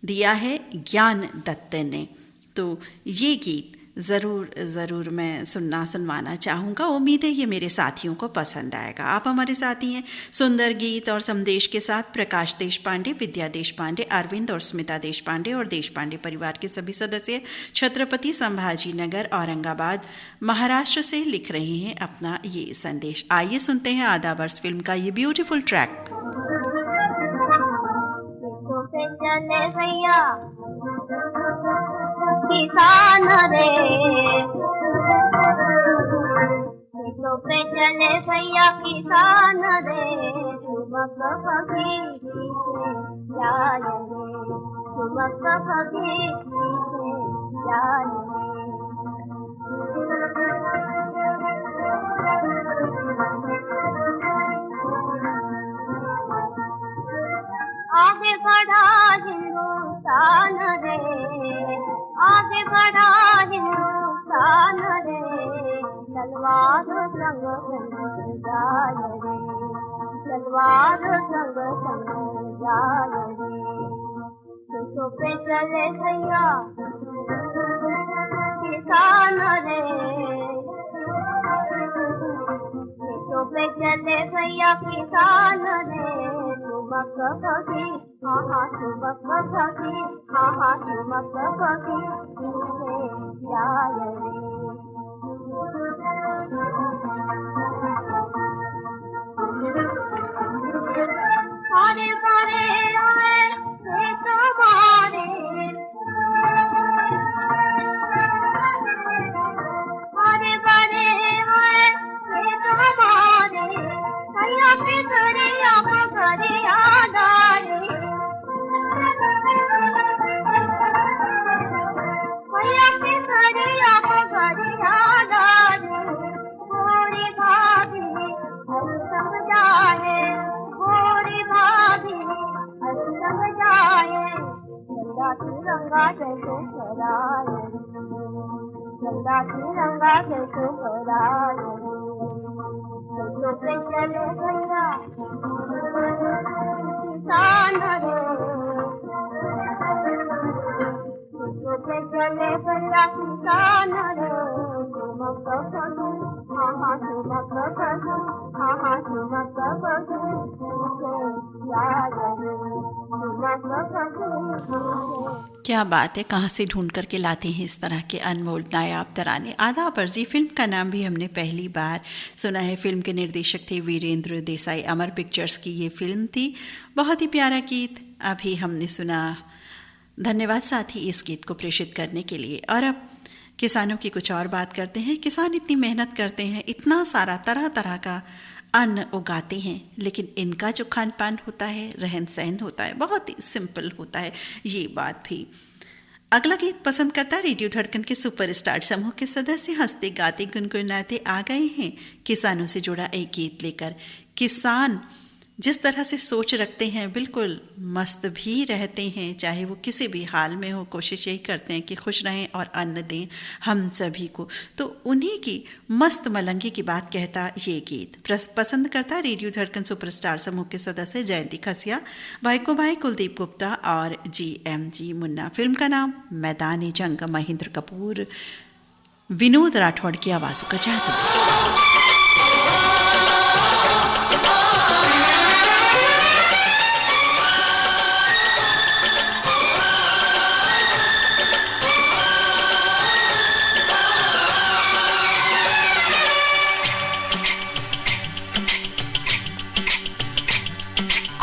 दिया है ज्ञान दत्त ने। तो ये गीत ज़रूर मैं सुनवाना चाहूँगा। उम्मीद है ये मेरे साथियों को पसंद आएगा। आप हमारे साथी हैं सुंदर गीत और संदेश के साथ प्रकाश देशपांडे, विद्या देशपांडे, अरविंद और स्मिता देशपांडे और देशपांडे परिवार के सभी सदस्य छत्रपति संभाजी नगर, औरंगाबाद, महाराष्ट्र से लिख रहे हैं अपना ये संदेश। आइए सुनते हैं आदाबर्स फिल्म का ये ब्यूटीफुल ट्रैक। किसान रे खेतों पे चले भैया किसान रे, चुमक भगी जाए रे, चुमक भगी जाए आगे बढ़ा हिंदुस्तान रे, आगे बढ़ा हिंदुस्तान रे, तलवार संग संग जाए रे, तलवार संग संग जाए रे। खेतों पे चले भैया किसान रे, खेतों पे चले भैया किसान रे, चुमक भगी हाँ हाँ चुमक भगी हाँ हाँ चुमक भगी जाए रे। हरे भरे आए खेत हमारे, हरे भरे आए खेत हमारे, भैया के दरिया पगरिया डाले, भैया के दरिया झंडा तिरंगा से फहरा रहे सड़कों पे चले भैया किसान रे सड़कों पे चले भैया किसान रे चुमक बधू हाँ चुमक बधू हाँ चुमक बधू क्या बात है, कहाँ से ढूंढ करके लाते हैं इस तरह के अनमोल नायाब तराने। आधा फर्जी फिल्म का नाम भी हमने पहली बार सुना है। फिल्म के निर्देशक थे वीरेंद्र देसाई। अमर पिक्चर्स की ये फिल्म थी। बहुत ही प्यारा गीत अभी हमने सुना। धन्यवाद साथी इस गीत को प्रेषित करने के लिए। और अब किसानों की कुछ और बात करते हैं। किसान इतनी मेहनत करते हैं, इतना सारा तरह तरह का अन्न उगाते हैं, लेकिन इनका जो खान पान होता है, रहन सहन होता है, बहुत ही सिंपल होता है। ये बात भी। अगला गीत पसंद करता रेडियो धड़कन के सुपरस्टार समूह के सदस्य हंसते गाते गुनगुनाते आ गए हैं किसानों से जुड़ा एक गीत लेकर। किसान जिस तरह से सोच रखते हैं बिल्कुल मस्त भी रहते हैं, चाहे वो किसी भी हाल में हो। कोशिश यही करते हैं कि खुश रहें और अन्न दें हम सभी को। तो उन्हीं की मस्त मलंगी की बात कहता ये गीत। पसंद करता रेडियो धड़कन सुपरस्टार समूह के सदस्य जयंती खसिया, भाईको भाई कुलदीप गुप्ता और GMG मुन्ना। फिल्म का नाम मैदानी जंग। महेंद्र कपूर, विनोद राठौड़ की आवाज़ों का जादू।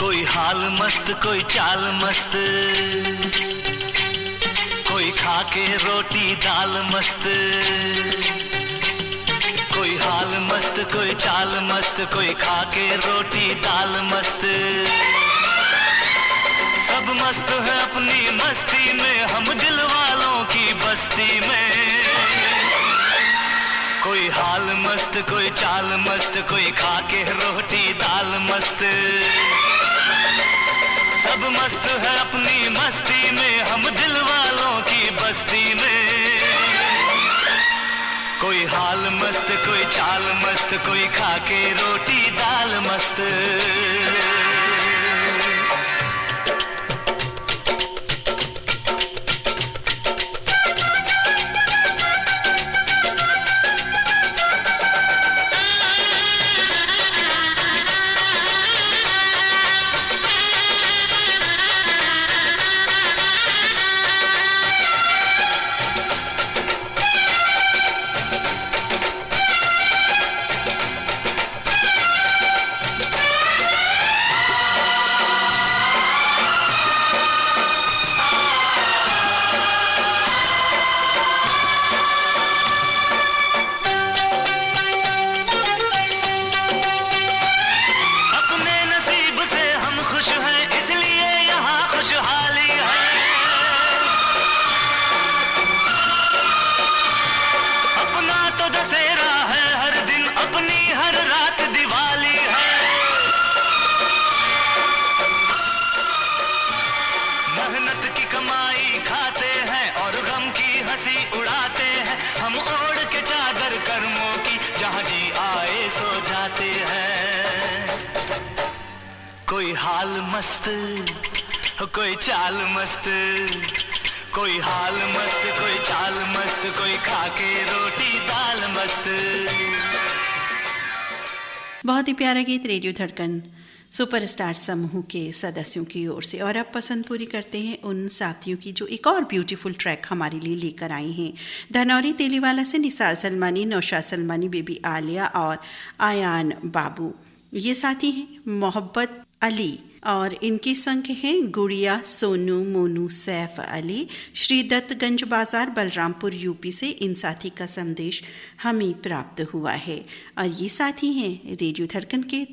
कोई हाल मस्त कोई चाल मस्त, कोई खा के रोटी दाल मस्त। कोई हाल मस्त कोई चाल मस्त, कोई खा के रोटी दाल मस्त। सब मस्त है अपनी मस्ती में, हम दिल वालों की बस्ती में। कोई हाल मस्त कोई चाल मस्त, कोई खा के रोटी दाल मस्त। सब मस्त है अपनी मस्ती में, हम दिल वालों की बस्ती में। कोई हाल मस्त कोई चाल मस्त, कोई खा के रोटी दाल मस्त। कोई हाल मस्त कोई चाल मस्त, कोई हाल मस्त कोई चाल मस्त, कोई खा के रोटी दाल मस्त। बहुत ही प्यारा गीत रेडियो धड़कन सुपरस्टार समूह के सदस्यों की ओर से। और अब पसंद पूरी करते हैं उन साथियों की जो एक और ब्यूटीफुल ट्रैक हमारे लिए लेकर आए हैं। धनौरी तेलीवाला से निसार सलमानी, नौशाद सलमानी, बेबी आलिया और आयान बाबू ये साथी हैं। मोहब्बत अली और इनके संग हैं गुड़िया, सोनू, मोनू, सैफ अली। श्री दत्तगंज बाजार बलरामपुर यूपी से इन साथी का संदेश हमें प्राप्त हुआ है। और ये साथी हैं रेडियो धड़कन के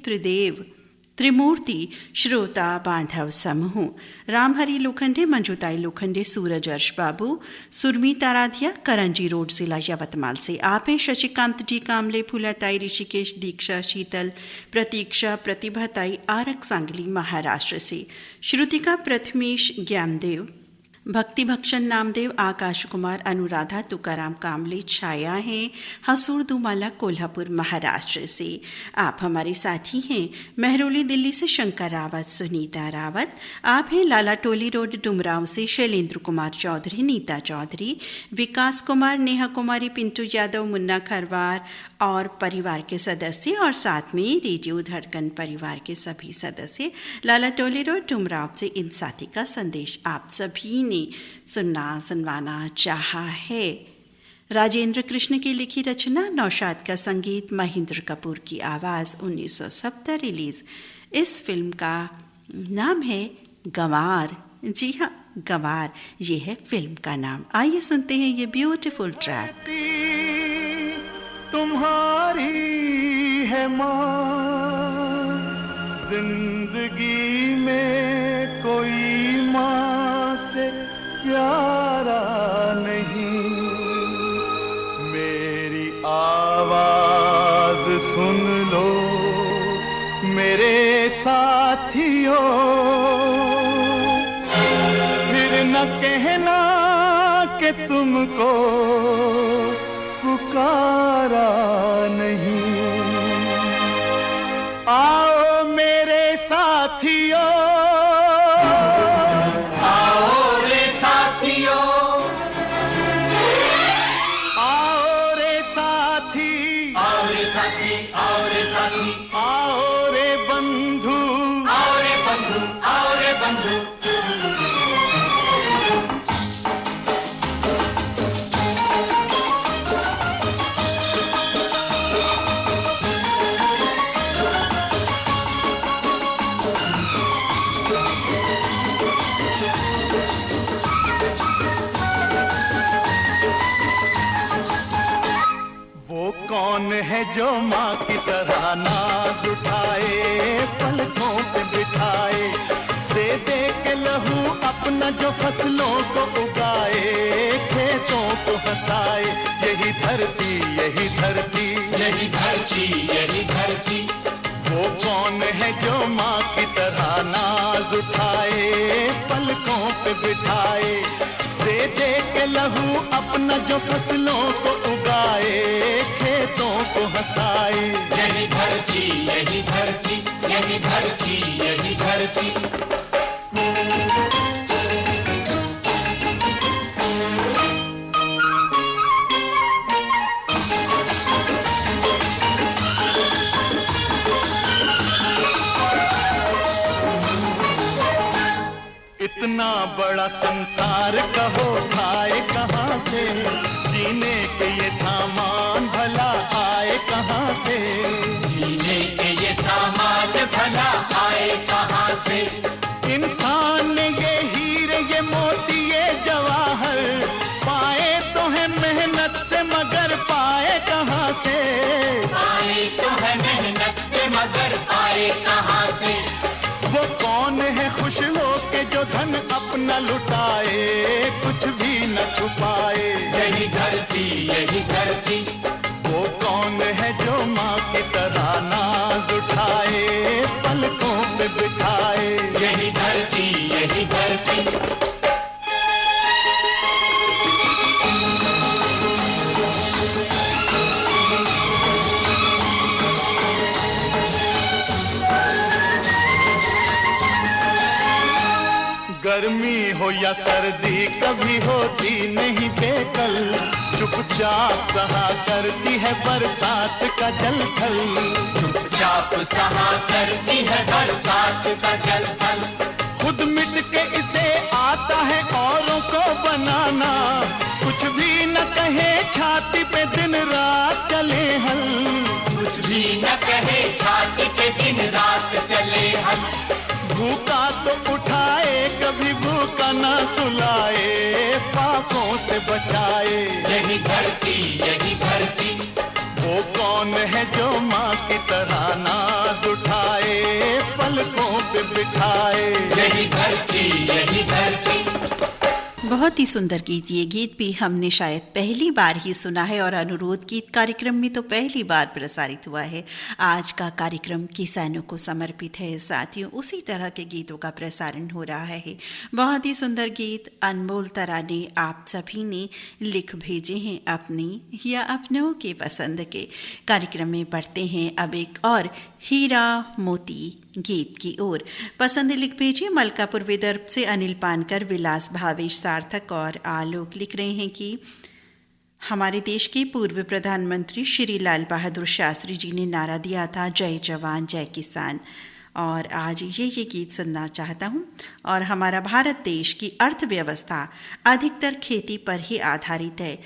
त्रिमूर्ति श्रोता बांधव समूह। रामहरि लोखंडे, मंजूताई लोखंडे, सूरज अर्श बाबू, सुरमीत आराध्या, करंजी रोड जिला यवतमाल से। आप हैं शशिकांत जी कामले, फूलाताई, ऋषिकेश, दीक्षा, शीतल, प्रतीक्षा, प्रतिभाताई, आरक सांगली महाराष्ट्र से। श्रुतिका, प्रथमेश, ज्ञानदेव, भक्ति भक्षण नामदेव, आकाश कुमार, अनुराधा, तुकाराम कामले, छाया हैं हसूर दुमाला, कोल्हापुर महाराष्ट्र से। आप हमारे साथी हैं महरौली दिल्ली से शंकर रावत, सुनीता रावत। आप हैं लाला टोली रोड डुमराव से शैलेंद्र कुमार चौधरी, नीता चौधरी, विकास कुमार, नेहा कुमारी, पिंटू यादव, मुन्ना खरवार और परिवार के सदस्य, और साथ में रेडियो धड़कन परिवार के सभी सदस्य। लाला टोली रोड डुमराव से इन साथी का संदेश आप सभी ने सुनवाना चाहा है। राजेंद्र कृष्ण की लिखी रचना, नौशाद का संगीत, महेंद्र कपूर की आवाज़, 1970 रिलीज। इस फिल्म का नाम है गंवार। जी हाँ, गंवार, ये है फिल्म का नाम। आइए सुनते हैं ये ब्यूटीफुल ट्रैक। तुम्हारी है माँ, जिंदगी में कोई माँ से प्यारा नहीं। मेरी आवाज सुन लो मेरे साथियों, फिर न कहना कि तुमको पुकारा नहीं। आओ मेरे साथियों, आओ रे साथियों, आओ रे साथी, आओ रे साथी, आओ रे साथी, आओ रे बंधु, आओ रे बंधु, आओ रे बंधु। कौन है जो माँ की तरह नाज उठाए, पलकों पे बिठाए, दे दे के लहू अपना जो फसलों को उगाए, खेतों को हंसाए। यही धरती, यही धरती, यही धरती, यही धरती। वो कौन है जो माँ की तरह नाज उठाए, पलकों पे बिठाए, दे दे के लहू अपना जो फसलों को उगाए, खेतों को हंसाए। यही धरती, यही धरती, यही धरती, यही धरती। इतना बड़ा संसार कहो खाए कहाँ से, जीने के ये सामान भला आए कहाँ से, जीने के ये सामान भला आए कहाँ से। इंसान ने ये हीरे ये मोती ये जवाहर पाए तो है मेहनत से, मगर पाए कहाँ से, पाए तो है मेहनत से, मगर पाए कहाँ से। वो कौन है खुश हो के जो धन अपना लुटाए, कुछ भी न छुपाए। यही धरती, यही धरती। वो कौन है जो माँ की तरह नाज उठाए, पलकों पे बिठाए। यही धरती, यही धरती। गर्मी हो या सर्दी कभी होती नहीं बेकल, चुपचाप सहा करती है बरसात का जलथल, चुपचाप सहा करती है बरसात का जलथल। खुद मिट के इसे आता है औरों को बनाना, कुछ भी न कहे छाती पे दिन रात चले हल, कुछ भी न कहे छाती पे दिन रात चले हल। भूखा तो उठाए कभी भूखा ना सुलाए, पापों से बचाए। यही धरती, यही धरती। वो कौन है जो माँ की तरह नाज उठाए, पलकों पे बिठाए। यही धरती, यही धरती। बहुत बहुत ही सुंदर गीत। ये गीत भी हमने शायद पहली बार ही सुना है और अनुरोध गीत कार्यक्रम में तो पहली बार प्रसारित हुआ है। आज का कार्यक्रम किसानों को समर्पित है। साथियों, उसी तरह के गीतों का प्रसारण हो रहा है। बहुत ही सुंदर गीत अनमोल तराने आप सभी ने लिख भेजे हैं अपनी या अपनों के पसंद के। कार्यक्रम में बढ़ते हैं अब एक और हीरा मोती गीत की ओर। पसंद लिख भेजिए मलकापुर विदर्भ से अनिल पानकर, विलास भावेश सार्थक और आलोक लिख रहे हैं कि हमारे देश के पूर्व प्रधानमंत्री श्री लाल बहादुर शास्त्री जी ने नारा दिया था, जय जवान जय किसान। और आज ये गीत सुनना चाहता हूँ। और हमारा भारत देश की अर्थव्यवस्था अधिकतर खेती पर ही आधारित है।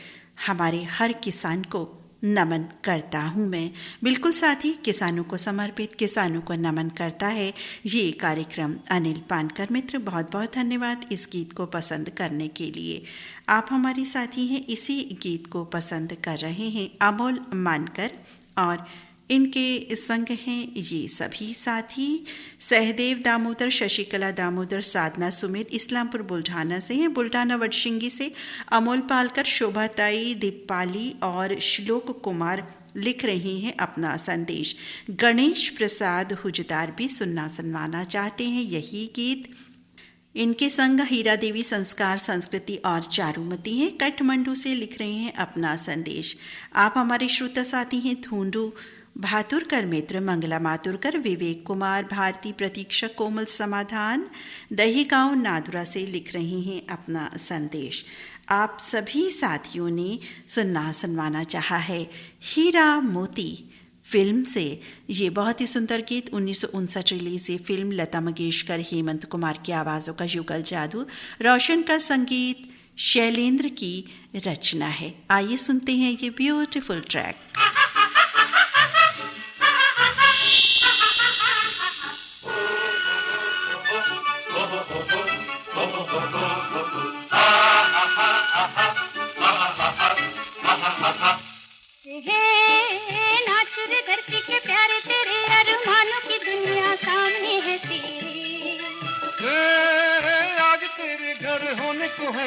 हमारे हर किसान को नमन करता हूँ मैं। बिल्कुल साथी, किसानों को समर्पित, किसानों को नमन करता है ये कार्यक्रम। अनिल पानकर मित्र, बहुत बहुत धन्यवाद इस गीत को पसंद करने के लिए। आप हमारे साथी हैं, इसी गीत को पसंद कर रहे हैं अमोल मानकर और इनके संग हैं ये सभी साथी सहदेव दामोदर, शशिकला दामोदर, साधना सुमित, इस्लामपुर बुल्ढाना से हैं, बुल्ढाना वडशिंगी से अमोल पालकर, शोभाताई, दीपाली और श्लोक कुमार लिख रहे हैं अपना संदेश। गणेश प्रसाद हुजदार भी सुनवाना चाहते हैं यही गीत। इनके संग हीरा देवी संस्कार, संस्कृति और चारुमती हैं, काठमांडू से लिख रहे हैं अपना संदेश। आप हमारे श्रोता साथी हैं धूंडू भातुरकर मित्र, मंगला मातुरकर, विवेक कुमार, भारती प्रतीक्षा, कोमल समाधान दही गांव नादुरा से लिख रहे हैं अपना संदेश। आप सभी साथियों ने सुनवाना चाहा है हीरा मोती फिल्म से ये बहुत ही सुंदर गीत। 1959 रिलीज ये फिल्म, लता मंगेशकर, हेमंत कुमार की आवाज़ों का युगल जादू, रोशन का संगीत, शैलेंद्र की रचना है। आइए सुनते हैं ये ब्यूटीफुल ट्रैक।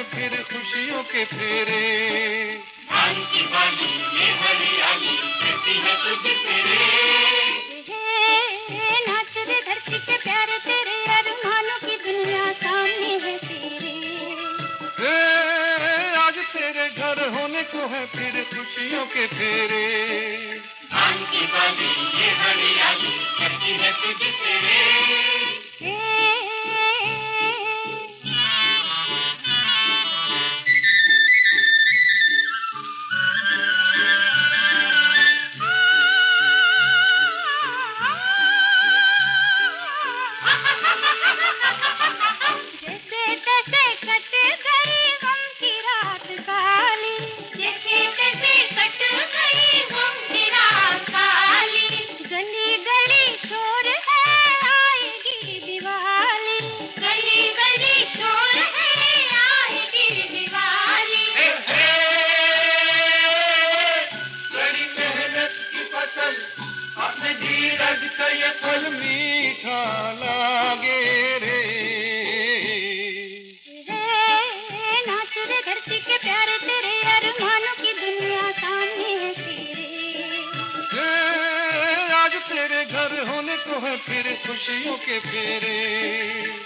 फिर खुशियों के फेरे, धान की बाली ये हरियाली करती है तुझ फेरे। नाच रे धरती के प्यारे तेरे, अरमानों की दुनिया सामने है तेरे। आज तेरे घर होने को है फिर खुशियों के फेरे। धान की बाली ये हरियाली करती है तुझ फेरे। फिर खुशियों के फेरे।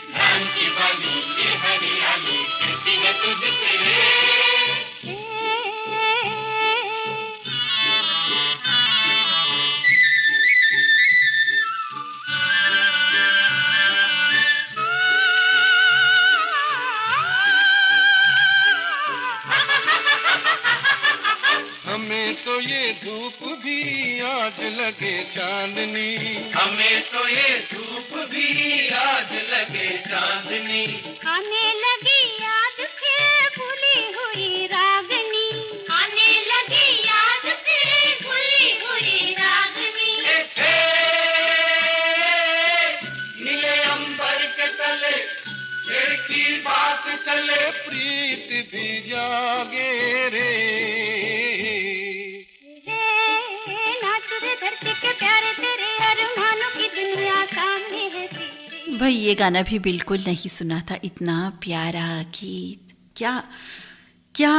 धान की बाली ये हरियाली करती है तुझ फेरे। हमें तो ये धूप भी आज लगे चांदनी, हमें तो ये धूप भी आज लगे चांदनी। आने लगी याद फिर भूली हुई रागनी, आने लगी याद फिर भूली हुई रागनी। नीले अंबर के तले शेर की बात चले, प्रीत भी जागे रे। भाई ये गाना भी बिल्कुल नहीं सुना था, इतना प्यारा गीत क्या क्या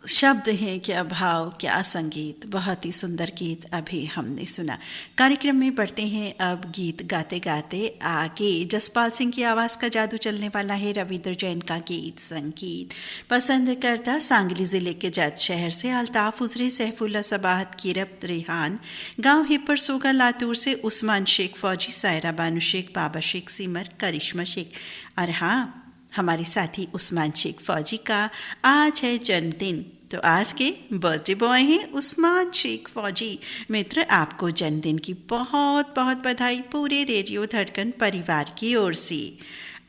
शब्द हैं, क्या भाव, क्या संगीत। बहुत ही सुंदर गीत अभी हमने सुना। कार्यक्रम में बढ़ते हैं अब गीत गाते गाते आगे। जसपाल सिंह की आवाज़ का जादू चलने वाला है। रविंद्र जैन का गीत संगीत पसंद करता सांगली ज़िले के जत शहर से अल्ताफ़ उजरे, सैफुल्ला सबाहत, किरत रेहान, गांव हिपर सोगा लातूर से उस्मान शेख फौजी, सायरा बानू शेख, बाबा शेख सिमर, करिश्मा शेख। और हाँ, हमारे साथी उस्मान शेख फौजी का आज है जन्मदिन, तो आज के बर्थडे बॉय हैं उस्मान शेख फौजी। मित्र, आपको जन्मदिन की बहुत बहुत बधाई पूरे रेडियो धड़कन परिवार की ओर से।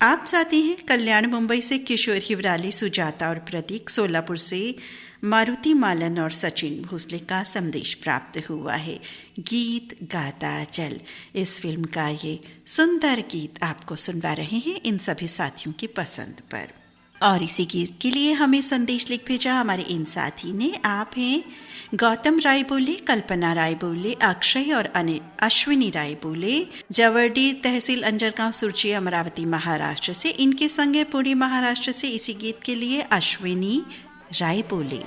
आप चाहते हैं कल्याण मुंबई से किशोर हिवराली, सुजाता और प्रतीक, सोलापुर से मारुति मालन और सचिन भोसले का संदेश प्राप्त हुआ है। गीत गाता चल, इस फिल्म का ये सुंदर गीत आपको सुनवा रहे हैं इन सभी साथियों की पसंद पर। और इसी गीत के लिए हमें संदेश लिख भेजा हमारे इन साथी ने। आप हैं गौतम राय बोले, कल्पना राय बोले, अक्षय और अश्विनी राय बोले, जवर्डी तहसील अंजरगांव, सुरजी, अमरावती महाराष्ट्र से। इनके संगे पुणे महाराष्ट्र से इसी गीत के लिए अश्विनी राय बोले।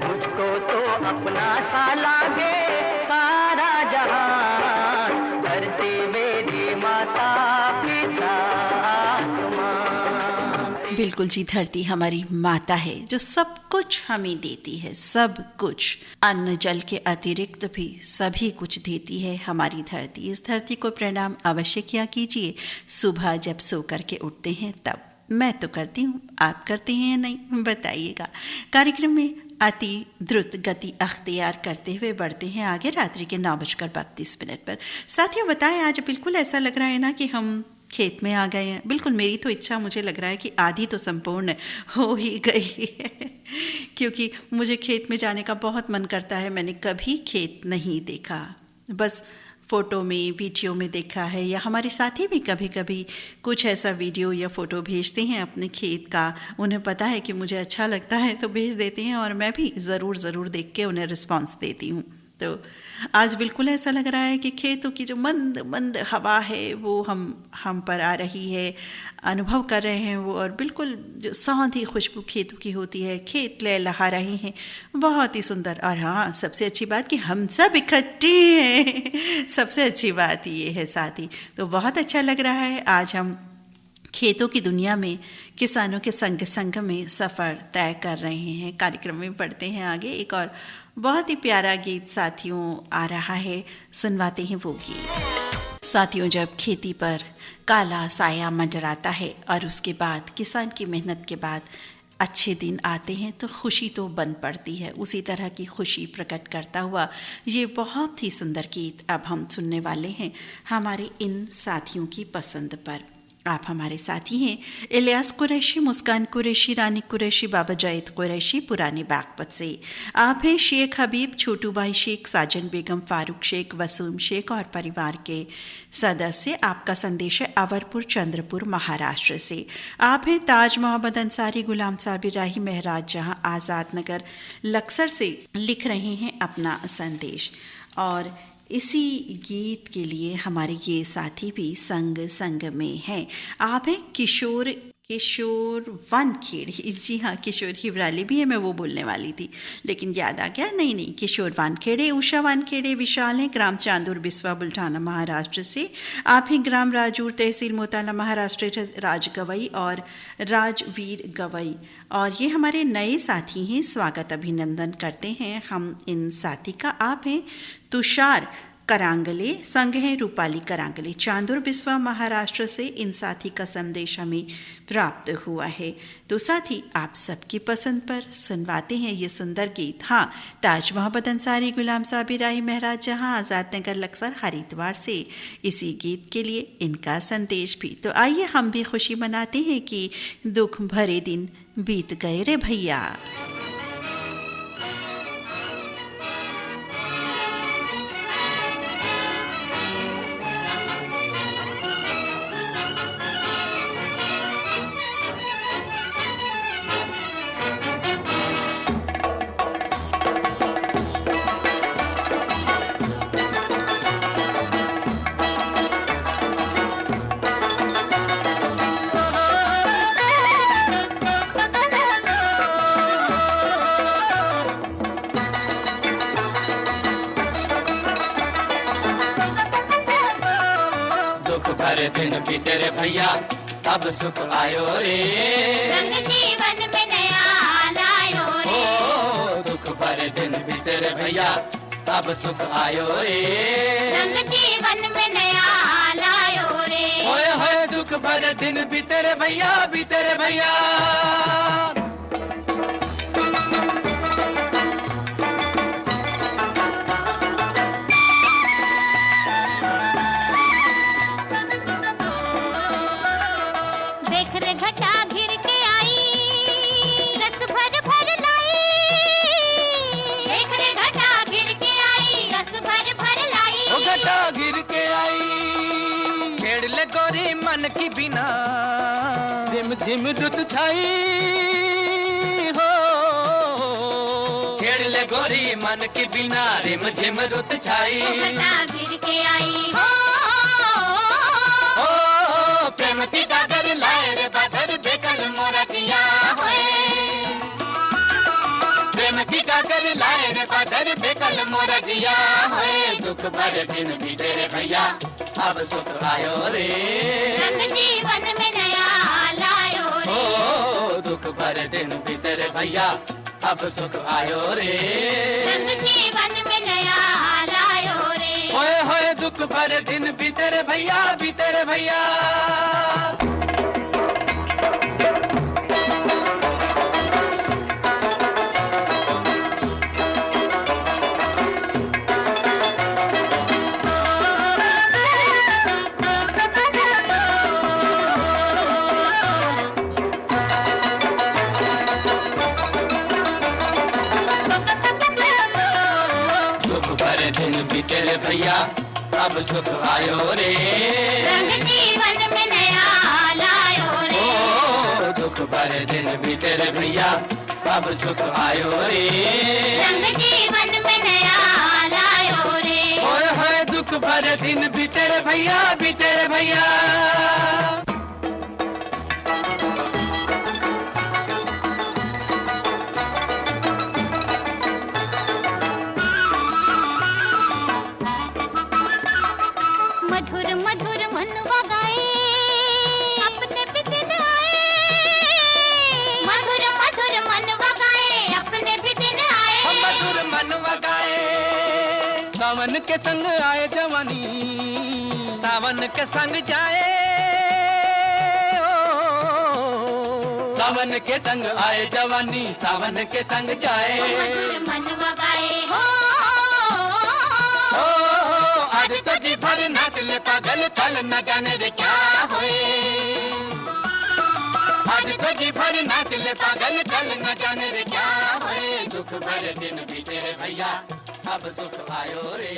मुझको तो अपना सा लागे सारा जहान, धरती मेरी माता पिता आसमान। बिल्कुल जी, धरती हमारी माता है जो सब कुछ हमें देती है, सब कुछ, अन्न जल के अतिरिक्त भी सभी कुछ देती है हमारी धरती। इस धरती को प्रणाम अवश्य किया कीजिए सुबह जब सो करके उठते हैं तब। मैं तो करती हूँ, आप करते हैं या नहीं, बताइएगा। कार्यक्रम में अति द्रुत गति अख्तियार करते हुए बढ़ते हैं आगे रात्रि के 9:32 पर। साथियों, बताएं, आज बिल्कुल ऐसा लग रहा है ना कि हम खेत में आ गए हैं। बिल्कुल मेरी तो इच्छा, मुझे लग रहा है कि आधी तो संपूर्ण हो ही गई है क्योंकि मुझे खेत में जाने का बहुत मन करता है। मैंने कभी खेत नहीं देखा, बस फ़ोटो में, वीडियो में देखा है, या हमारे साथी भी कभी कभी कुछ ऐसा वीडियो या फ़ोटो भेजते हैं अपने खेत का। उन्हें पता है कि मुझे अच्छा लगता है तो भेज देते हैं और मैं भी ज़रूर देख के उन्हें रिस्पांस देती हूँ। तो आज बिल्कुल ऐसा लग रहा है कि खेतों की जो मंद मंद हवा है वो हम पर आ रही है, अनुभव कर रहे हैं वो, और बिल्कुल जो सौंधी खुशबू खेतों की होती है, खेत लहलहा रहे हैं, बहुत ही सुंदर। और हाँ, सबसे अच्छी बात कि हम सब इकट्ठे हैं, सबसे अच्छी बात ये है साथी। तो बहुत अच्छा लग रहा है। आज हम खेतों की दुनिया में किसानों के संग में सफ़र तय कर रहे हैं। कार्यक्रम में बढ़ते हैं आगे। एक और बहुत ही प्यारा गीत साथियों आ रहा है, सुनवाते हैं वो गीत। साथियों, जब खेती पर काला साया मंडराता है और उसके बाद किसान की मेहनत के बाद अच्छे दिन आते हैं तो खुशी तो बन पड़ती है। उसी तरह की खुशी प्रकट करता हुआ ये बहुत ही सुंदर गीत अब हम सुनने वाले हैं हमारे इन साथियों की पसंद पर। आप हमारे साथी हैं इलियास कुरैशी, मुस्कान कुरैशी, रानी कुरैशी, बाबा जायद कुरैशी, पुराने बागपत से। आप हैं शेख हबीब, छोटू भाई शेख, साजन बेगम, फारूक शेख, वसूम शेख और परिवार के सदस्य। आपका संदेश है अवरपुर, चंद्रपुर, महाराष्ट्र से। आप हैं ताज मोहम्मद अंसारी, गुलाम साबिर राही, महराज जहां, आज़ाद नगर, लक्सर से लिख रहे हैं अपना संदेश। और इसी गीत के लिए हमारे ये साथी भी संग में हैं। आप हैं किशोर किशोर वानखेड़े, जी हाँ, किशोर हिवराले भी है, मैं वो बोलने वाली थी लेकिन याद आ गया, नहीं, किशोर वानखेड़े, उषा वानखेड़े विशाल हैं, ग्राम चांदूर बिस्वा बुल्ढाना महाराष्ट्र से। आप हैं ग्राम राजूर तहसील मोताला महाराष्ट्र, राज गवई और राजवीर गवई। और ये हमारे नए साथी हैं, स्वागत अभिनंदन करते हैं हम इन साथी का। आप हैं तुषार करांगले, संग है रूपाली करांगले, चांदूर बिस्वा महाराष्ट्र से। इन साथी का संदेश हमें प्राप्त हुआ है। तो साथी, आप सबकी पसंद पर सुनवाते हैं ये सुंदर गीत। हाँ, ताज मोहम्मद अंसारी, गुलाम साबिर, राही महराज जहाँ, आज़ाद नगर लक्सर, हरिद्वार से इसी गीत के लिए इनका संदेश भी। तो आइए हम भी खुशी मनाते हैं कि दुख भरे दिन बीत गए रे भैया। दिन बीते रे भैया, अब सुख आयो रे, रंग जीवन में नया लायो रे। ओ दुख भरे दिन बीते रे भैया, अब सुख आयो रे, रंग जीवन में नया लायो रे। होए होए दुख भरे दिन बीते रे भैया, बीते रे भैया। की बिना झिम झिम रुत छाई हो, छेड़ ले गोरी मन की बिना रिम झिम रुत छाई। गिर के आई हो, ओ प्रेम की चादर लाए रे बदर बेकल मोरा किया होए। प्रेम की चादर लाए रे बदर बेकल मोरा किया होए। दुख भरे दिन बीते रे भैया, अब सुख आयो रे, रंग जीवन में नया लायो रे। ओ दुख भरे दिन बीते रे भैया, अब सुख आयो रे, रंग जीवन में नया लायो रे। होए होए दुख भरे दिन बीते रे भैया, बीते रे भैया। भैया अब सुख आयो रे, रंग जीवन में नया लायो रे। ओ दुख भरे दिन बीते रे भैया, अब सुख आयो रे, रंग जीवन में नया लायो रे। होए होए दुख भरे दिन बीते रे भैया, बीते रे भैया। सावन के संग आए जवानी, सावन के संग जाए, सावन के संग आए जवानी, सावन के संग जाए। मधुर मन वगाए हो, आज तो जी भर नाच ले पागल, कल न जाने रे क्या होए। आज तो जी भर नाच ले पागल, कल न जाने रे क्या होए। दुख भरे दिन बीते रे भैया, अब सुख आयो रे,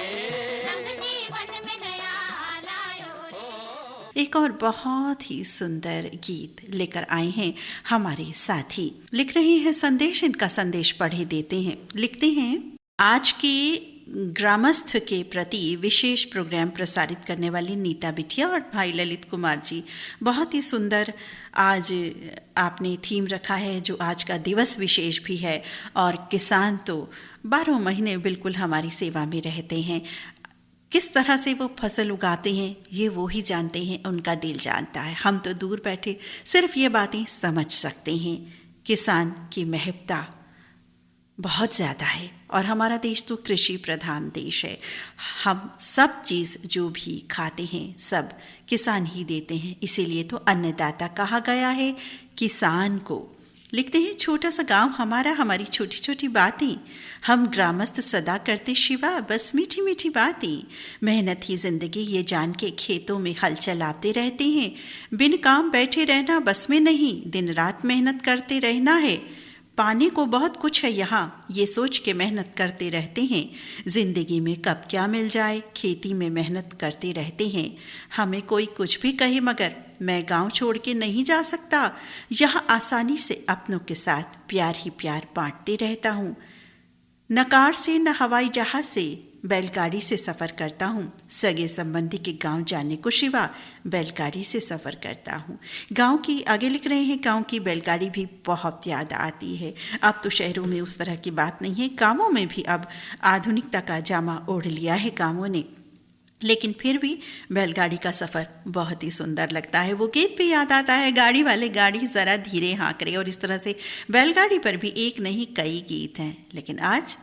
रंग जीवन में नया लायो रे। एक और बहुत ही सुंदर गीत लेकर आए हैं हमारे साथी। लिख रहे हैं संदेश, इनका संदेश पढ़े देते हैं। लिखते हैं, आज के ग्रामस्थ के प्रति विशेष प्रोग्राम प्रसारित करने वाली नीता बिटिया और भाई ललित कुमार जी, बहुत ही सुंदर आज आपने थीम रखा है जो आज का दिवस विशेष भी है। और किसान तो 12 महीने बिल्कुल हमारी सेवा में रहते हैं। किस तरह से वो फसल उगाते हैं ये वो ही जानते हैं, उनका दिल जानता है। हम तो दूर बैठे सिर्फ ये बातें समझ सकते हैं। किसान की महत्ता बहुत ज़्यादा है और हमारा देश तो कृषि प्रधान देश है। हम सब चीज़ जो भी खाते हैं सब किसान ही देते हैं, इसीलिए तो अन्नदाता कहा गया है किसान को। लिखते हैं छोटा सा गांव हमारा, हमारी छोटी छोटी बातें, हम ग्रामस्थ सदा करते शिवा बस मीठी मीठी बातें। मेहनत ही जिंदगी ये जान के खेतों में हल चलाते रहते हैं। बिन काम बैठे रहना बस में नहीं, दिन रात मेहनत करते रहना है। पाने को बहुत कुछ है यहाँ, ये सोच के मेहनत करते रहते हैं। जिंदगी में कब क्या मिल जाए, खेती में मेहनत करते रहते हैं। हमें कोई कुछ भी कहे मगर मैं गांव छोड़ के नहीं जा सकता। यहाँ आसानी से अपनों के साथ प्यार ही प्यार बांटते रहता हूँ। न कार से न हवाई जहाज से, बैलगाड़ी से सफ़र करता हूँ। सगे संबंधी के गांव जाने को शिवा बैलगाड़ी से सफ़र करता हूँ। गांव की आगे लिख रहे हैं, गांव की बैलगाड़ी भी बहुत याद आती है। अब तो शहरों में उस तरह की बात नहीं है, गांवों में भी अब आधुनिकता का जामा ओढ़ लिया है गांवों ने, लेकिन फिर भी बैलगाड़ी का सफ़र बहुत ही सुंदर लगता है। वो गीत भी याद आता है, गाड़ी वाले गाड़ी ज़रा धीरे हाँक रहे। और इस तरह से बैलगाड़ी पर भी एक नहीं कई गीत हैं। लेकिन आज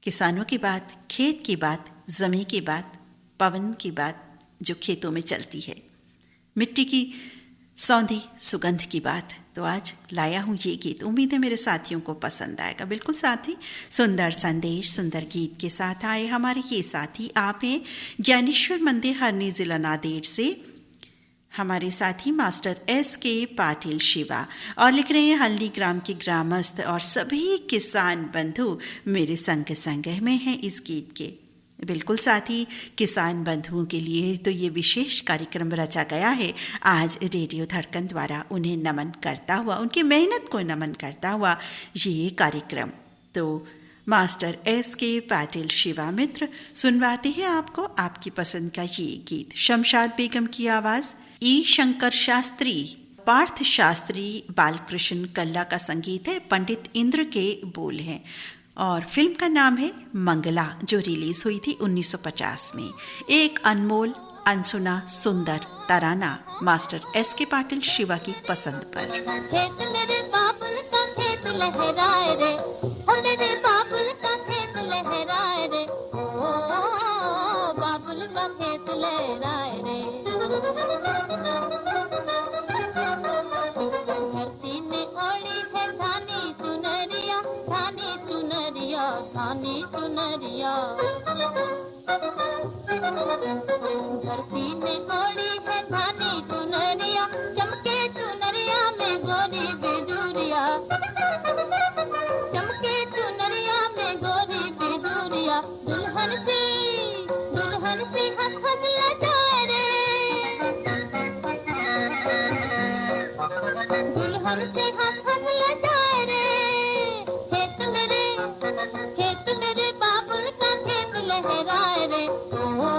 किसानों की बात, खेत की बात, ज़मीन की बात, पवन की बात जो खेतों में चलती है, मिट्टी की सौंधी सुगंध की बात, तो आज लाया हूँ ये गीत। उम्मीद है मेरे साथियों को पसंद आएगा। बिल्कुल साथी, सुंदर संदेश सुंदर गीत के साथ आए हमारे ये साथी। आप हैं ज्ञानेश्वर मंदिर, हरनी, जिला नांदेड़ से हमारे साथी मास्टर S.K. पाटिल शिवा, और लिख रहे हैं हल्दी ग्राम के ग्रामस्थ और सभी किसान बंधु मेरे संग संग में हैं इस गीत के। बिल्कुल साथी, किसान बंधुओं के लिए तो ये विशेष कार्यक्रम रचा गया है आज रेडियो धड़कन द्वारा। उन्हें नमन करता हुआ, उनकी मेहनत को नमन करता हुआ ये कार्यक्रम। तो मास्टर S.K. पाटिल शिवा मित्र सुनवाते हैं आपको आपकी पसंद का ये गीत। शमशाद बेगम की आवाज़, ई शंकर शास्त्री, पार्थ शास्त्री, बालकृष्ण कल्ला का संगीत है, पंडित इंद्र के बोल हैं और फिल्म का नाम है मंगला, जो रिलीज हुई थी 1950 में। एक अनमोल अनसुना सुंदर तराना मास्टर S.K. पाटिल शिवा की पसंद पर। खेत मेरे बाबुल का खेत लहराए रे, ओ मेरे बाबुल का खेत लहराए रे, ओ बाबुल का खेत लहराए रे। धरती ने ओढ़ी है धानी चुनरिया, धानी चुनरिया, धानी चुनरिया। धरती ने ओढ़ी है धानी चुनरिया, चमके चुनरिया में गोरी बिजुरिया, चमके चुनरिया में गोरी बिजुरिया। दुल्हन से हंस हंस लजाए रे, दुल्हन से हंस हंस लजाए रे। खेत मेरे बाबुल का खेत लहराए रे, ओ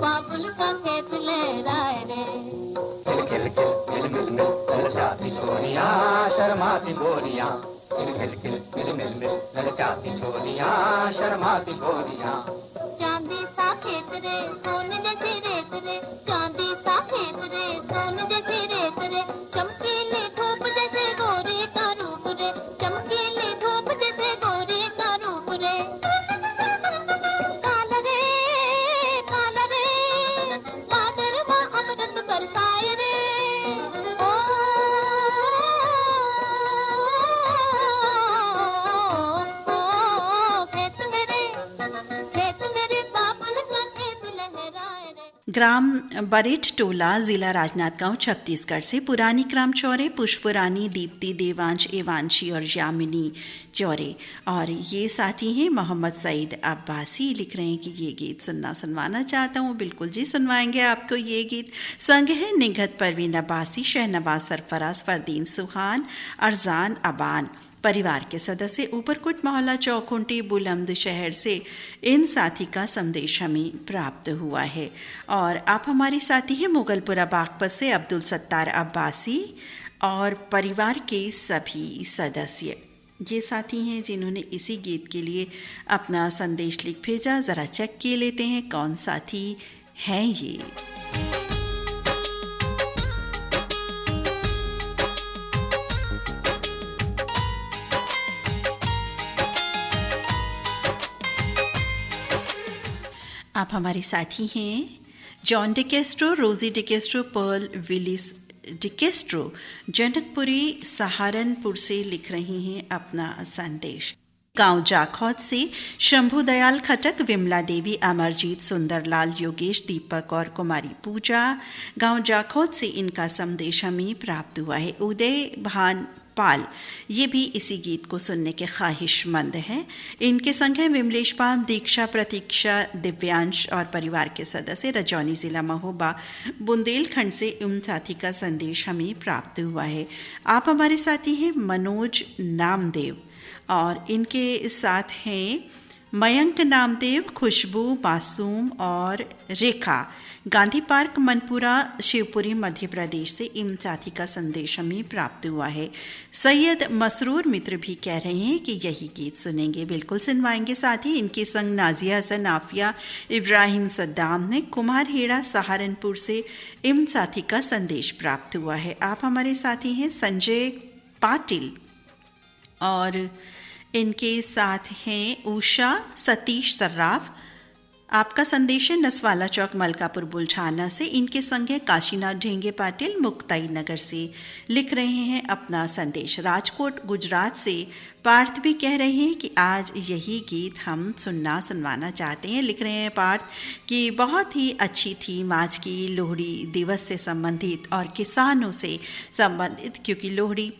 बाबुल का खेत लहराए रे। खिल खिल खिल मिल मिल ललचाती छोरियां शर्माती गोरियां, खिल खिल खिल मिल मिल ललचाती छोरियां शर्माती गोरियां। चांदी सा खेत रे सोने जैसी रेत रे, चांदी सा खेत रे सोने जैसी रेत रे। चमकीली धूप जैसे गोरी का रूप रे, चमकीली धूप जैसे गोरी का रूप रे। काला रे बादल माँ अमृत बरसाए रे, ओ खेत मेरे बाबुल का खेत लहराए रे। ग्राम बरेठ टोला, जिला राजनांदगांव, छत्तीसगढ़ से पुरानी क्राम चौरे, पुष्परानी, दीप्ति, देवांश, एवांशी और यामिनी चौरे। और ये साथी हैं मोहम्मद सईद अब्बासी, लिख रहे हैं कि ये गीत सुनवाना चाहता हूँ। बिल्कुल जी, सुनवाएंगे आपको ये गीत। संग है निघत परवीन अब्बासी, शहनवाज सरफराज, फरदीन सुहान, अरजान अबान, परिवार के सदस्य ऊपरकोट मोहल्ला चौखुंटी बुलंदशहर से इन साथी का संदेश हमें प्राप्त हुआ है। और आप हमारे साथी हैं मुगलपुरा बागपत से अब्दुल सत्तार अब्बासी और परिवार के सभी सदस्य। ये साथी हैं जिन्होंने इसी गीत के लिए अपना संदेश लिख भेजा। ज़रा चेक किए लेते हैं कौन साथी हैं ये। आप हमारे साथी हैं जॉन डिकेस्ट्रो, रोजी डिकेस्ट्रो, पर्ल विलिस डिकेस्ट्रो जनकपुरी सहारनपुर से लिख रही हैं अपना संदेश। गांव जाखौद से शंभू दयाल खटक, विमला देवी, अमरजीत, सुंदरलाल, योगेश, दीपक और कुमारी पूजा, गांव जाखौद से इनका संदेश हमें प्राप्त हुआ है। उदय भान पाल ये भी इसी गीत को सुनने के ख्वाहिशमंद हैं। इनके संग हैं विमलेश पाल, दीक्षा, प्रतीक्षा, दिव्यांश और परिवार के सदस्य। रजौनी जिला महोबा बुंदेलखंड से उन साथी का संदेश हमें प्राप्त हुआ है। आप हमारे साथी हैं मनोज नामदेव और इनके साथ हैं मयंक नामदेव, खुशबू, मासूम और रेखा। गांधी पार्क मनपुरा शिवपुरी मध्य प्रदेश से इन साथी का संदेश हमें प्राप्त हुआ है। सैयद मसरूर मित्र भी कह रहे हैं कि यही गीत सुनेंगे। बिल्कुल सुनवाएंगे साथी। इनके संग नाजिया हसन, आफिया, इब्राहिम सद्दाम ने। कुमार हेड़ा सहारनपुर से इन साथी का संदेश प्राप्त हुआ है। आप हमारे साथी हैं संजय पाटिल और इनके साथ हैं उषा, सतीश सर्राफ। आपका संदेश है नसवाला चौक मलकापुर बुलढाना से। इनके संग है काशीनाथ ढेंगे पाटिल, मुक्ताई नगर से लिख रहे हैं अपना संदेश। राजकोट गुजरात से पार्थ भी कह रहे हैं कि आज यही गीत हम सुनवाना चाहते हैं। लिख रहे हैं पार्थ कि बहुत ही अच्छी थी आज की लोहड़ी दिवस से संबंधित और किसानों से संबंधित, क्योंकि लोहड़ी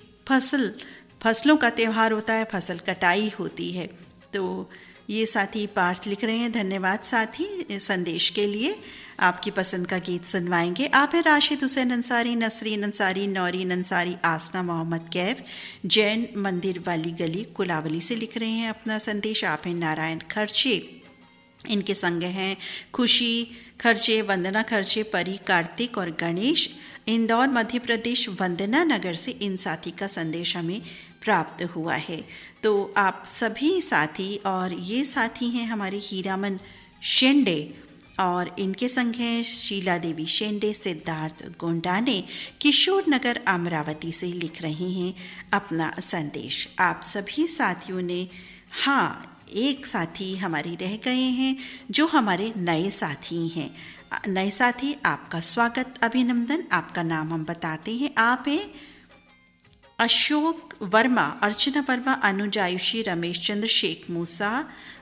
फसलों का त्यौहार होता है, फसल कटाई होती है। तो ये साथी पार्थ लिख रहे हैं। धन्यवाद साथी संदेश के लिए। आपकी पसंद का गीत सुनवाएंगे। आप है राशिद हुसैन अंसारी, नसरीन अंसारी, नौरीन अंसारी, आसना मोहम्मद कैफ, जैन मंदिर वाली गली कुलावली से लिख रहे हैं अपना संदेश। आप हैं नारायण खर्चे, इनके संग हैं खुशी खर्चे, वंदना खर्चे, परी, कार्तिक और गणेश। इंदौर मध्य प्रदेश वंदना नगर से इन साथी का संदेश हमें प्राप्त हुआ है। तो आप सभी साथी, और ये साथी हैं हमारे हीरामन शेंडे और इनके संग हैं शीला देवी शेंडे, सिद्धार्थ गोंडाने, किशोर नगर अमरावती से लिख रहे हैं अपना संदेश। आप सभी साथियों ने, हाँ, एक साथी हमारे रह गए हैं जो हमारे नए साथी हैं। नए साथी, आपका स्वागत, अभिनंदन। आपका नाम हम बताते हैं। आप हैं अशोक वर्मा, अर्चना वर्मा, अनुज आयुषी, रमेश चंद्र, शेख मूसा,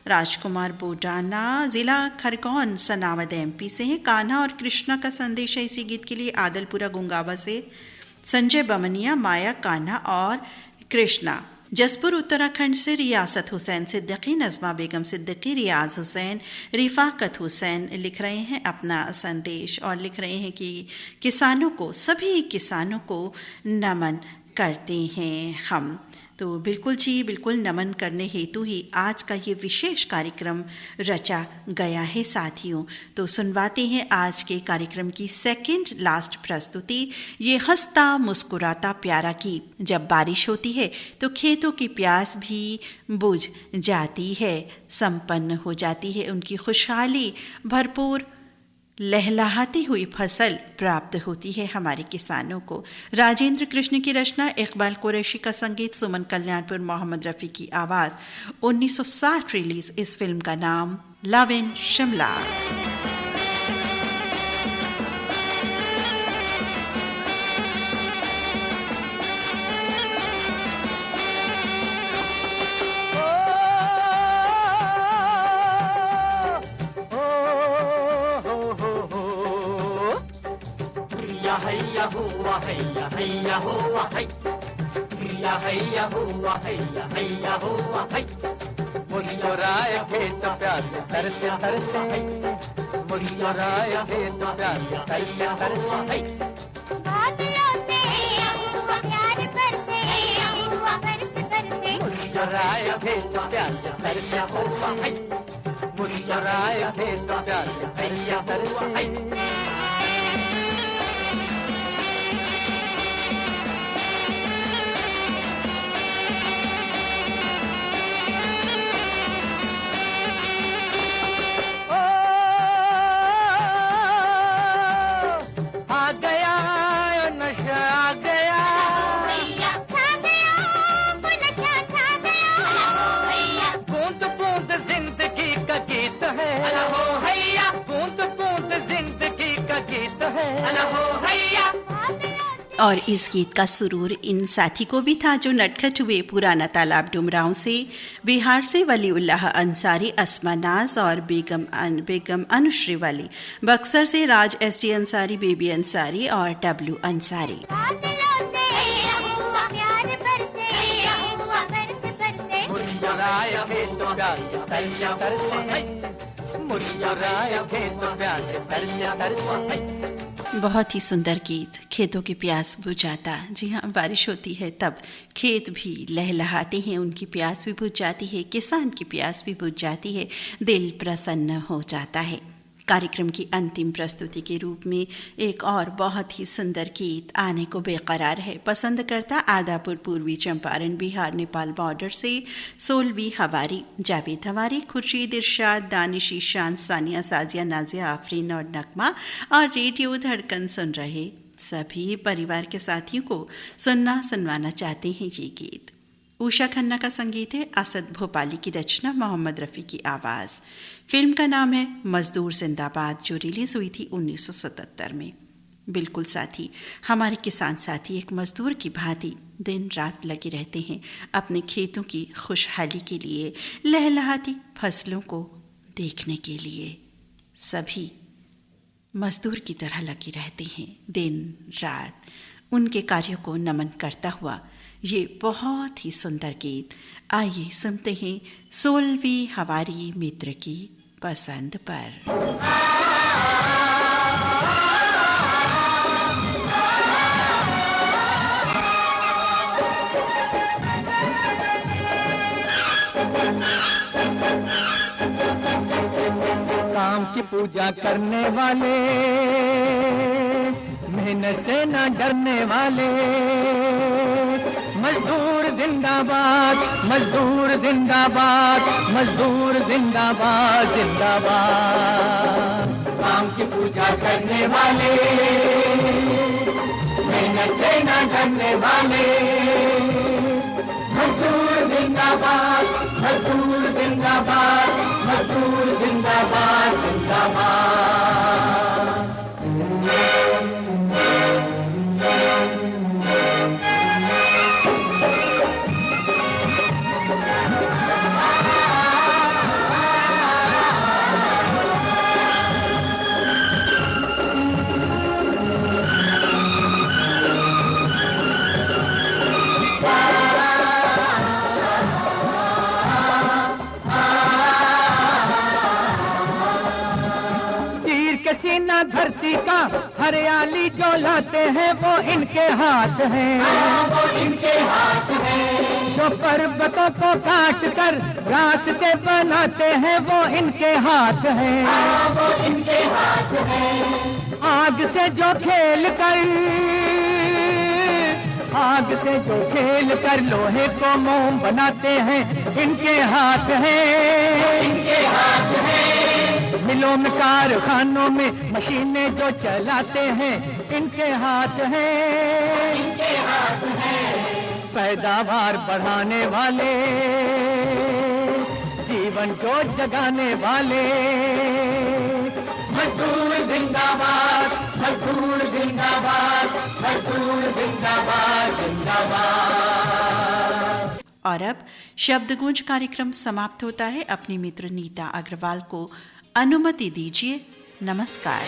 राजकुमार बोडाना, जिला खरगोन सनावद एमपी से हैं। कान्हा और कृष्णा का संदेश है इसी गीत के लिए आदलपुरा गुंगावा से। संजय बमनिया, माया, कान्हा और कृष्णा। जसपुर उत्तराखंड से रियासत हुसैन सिद्दीकी, नज़मा बेगम सिद्दीकी, रियाज हुसैन, रिफाकत हुसैन लिख रहे हैं अपना संदेश और लिख रहे हैं कि किसानों को, सभी किसानों को नमन करते हैं हम। तो बिल्कुल जी, बिल्कुल नमन करने हेतु ही आज का ये विशेष कार्यक्रम रचा गया है साथियों। तो सुनवाते हैं आज के कार्यक्रम की सेकंड लास्ट प्रस्तुति, ये हंसता मुस्कुराता प्यारा गीत। जब बारिश होती है तो खेतों की प्यास भी बुझ जाती है, संपन्न हो जाती है, उनकी खुशहाली भरपूर लहलहाती हुई फसल प्राप्त होती है हमारे किसानों को। राजेंद्र कृष्ण की रचना, इकबाल कुरैशी का संगीत, सुमन कल्याणपुर, मोहम्मद रफ़ी की आवाज़। 1960 रिलीज इस फिल्म का नाम लव इन शिमला। हैया हुआ हैया हैया हुआ है, हैया हैया हुआ हैया हैया हुआ है। मुस्कुराए खेत प्यास तरसे तरसे, मुस्कुराए खेत प्यास तरसे तरसे। बादलों से हुआ प्यार बरसे, हुआ बरस बरसे। मुस्कुराए खेत प्यास तरसे तरसे, मुस्कुराए खेत प्यास तरसे तरसे। और इस गीत का सुरूर इन साथी को भी था जो नटखट हुए पुराना तालाब डुमरांव से, बिहार से वलीउल्लाह अंसारी, अस्मा नाज और बेगम अनुश्री वाली, बक्सर से राज SD अंसारी, बेबी अंसारी और डब्लू अंसारी। बहुत ही सुंदर गीत, खेतों की प्यास बुझाता। जी हाँ, बारिश होती है तब खेत भी लहलहाते हैं, उनकी प्यास भी बुझ जाती है, किसान की प्यास भी बुझ जाती है, दिल प्रसन्न हो जाता है। कार्यक्रम की अंतिम प्रस्तुति के रूप में एक और बहुत ही सुंदर गीत आने को बेकरार है। पसंद करता आदापुर, पूर्वी चंपारण, बिहार नेपाल बॉर्डर से सोलवी हवारी, जावेद हवारी, खुर्शीद इरशाद, दानिश ईशान, सानिया, साजिया, नाजिया, आफरीन और नगमा और रेडियो धड़कन सुन रहे सभी परिवार के साथियों को सुनवाना चाहते हैं ये गीत। उषा खन्ना का संगीत है, असद भोपाली की रचना, मोहम्मद रफ़ी की आवाज़। फिल्म का नाम है मजदूर जिंदाबाद, जो रिलीज़ हुई थी 1977 में। बिल्कुल साथी, हमारे किसान साथी एक मजदूर की भांति दिन रात लगे रहते हैं अपने खेतों की खुशहाली के लिए, लहलहाती फसलों को देखने के लिए। सभी मजदूर की तरह लगे रहते हैं दिन रात। उनके कार्यों को नमन करता हुआ ये बहुत ही सुंदर गीत, आइए सुनते हैं सोलवी हवारी मित्र की पसंद पर। काम की पूजा करने वाले, मेहनत से न डरने वाले, मजदूर जिंदाबाद, मजदूर जिंदाबाद, मजदूर जिंदाबाद, जिंदाबाद। काम की पूजा करने वाले, मेहनत से न डरने वाले, मजदूर जिंदाबाद, मजदूर जिंदाबाद, मजदूर जिंदाबाद, जिंदाबाद। धरती का हरियाली जो लाते हैं वो इनके हाथ है, वो इनके हाथ है। जो पर्वतों को काट कर रास्ते बनाते हैं वो इनके हाथ है, वो इनके हाथ है। आग से जो खेल कर लोहे को मोम बनाते हैं इनके हाथ है, इनके हाथ है। मिलों में कारखानों में मशीनें जो चलाते हैं इनके हाथ है, इनके हाथ है। पैदावार बढ़ाने वाले, जीवन को जगाने वाले, मजदूर जिंदाबाद, मजदूर जिंदाबाद, मजदूर जिंदाबाद, जिंदाबाद। और अब शब्दगूंज कार्यक्रम समाप्त होता है। अपनी मित्र नीता अग्रवाल को अनुमति दीजिए। नमस्कार।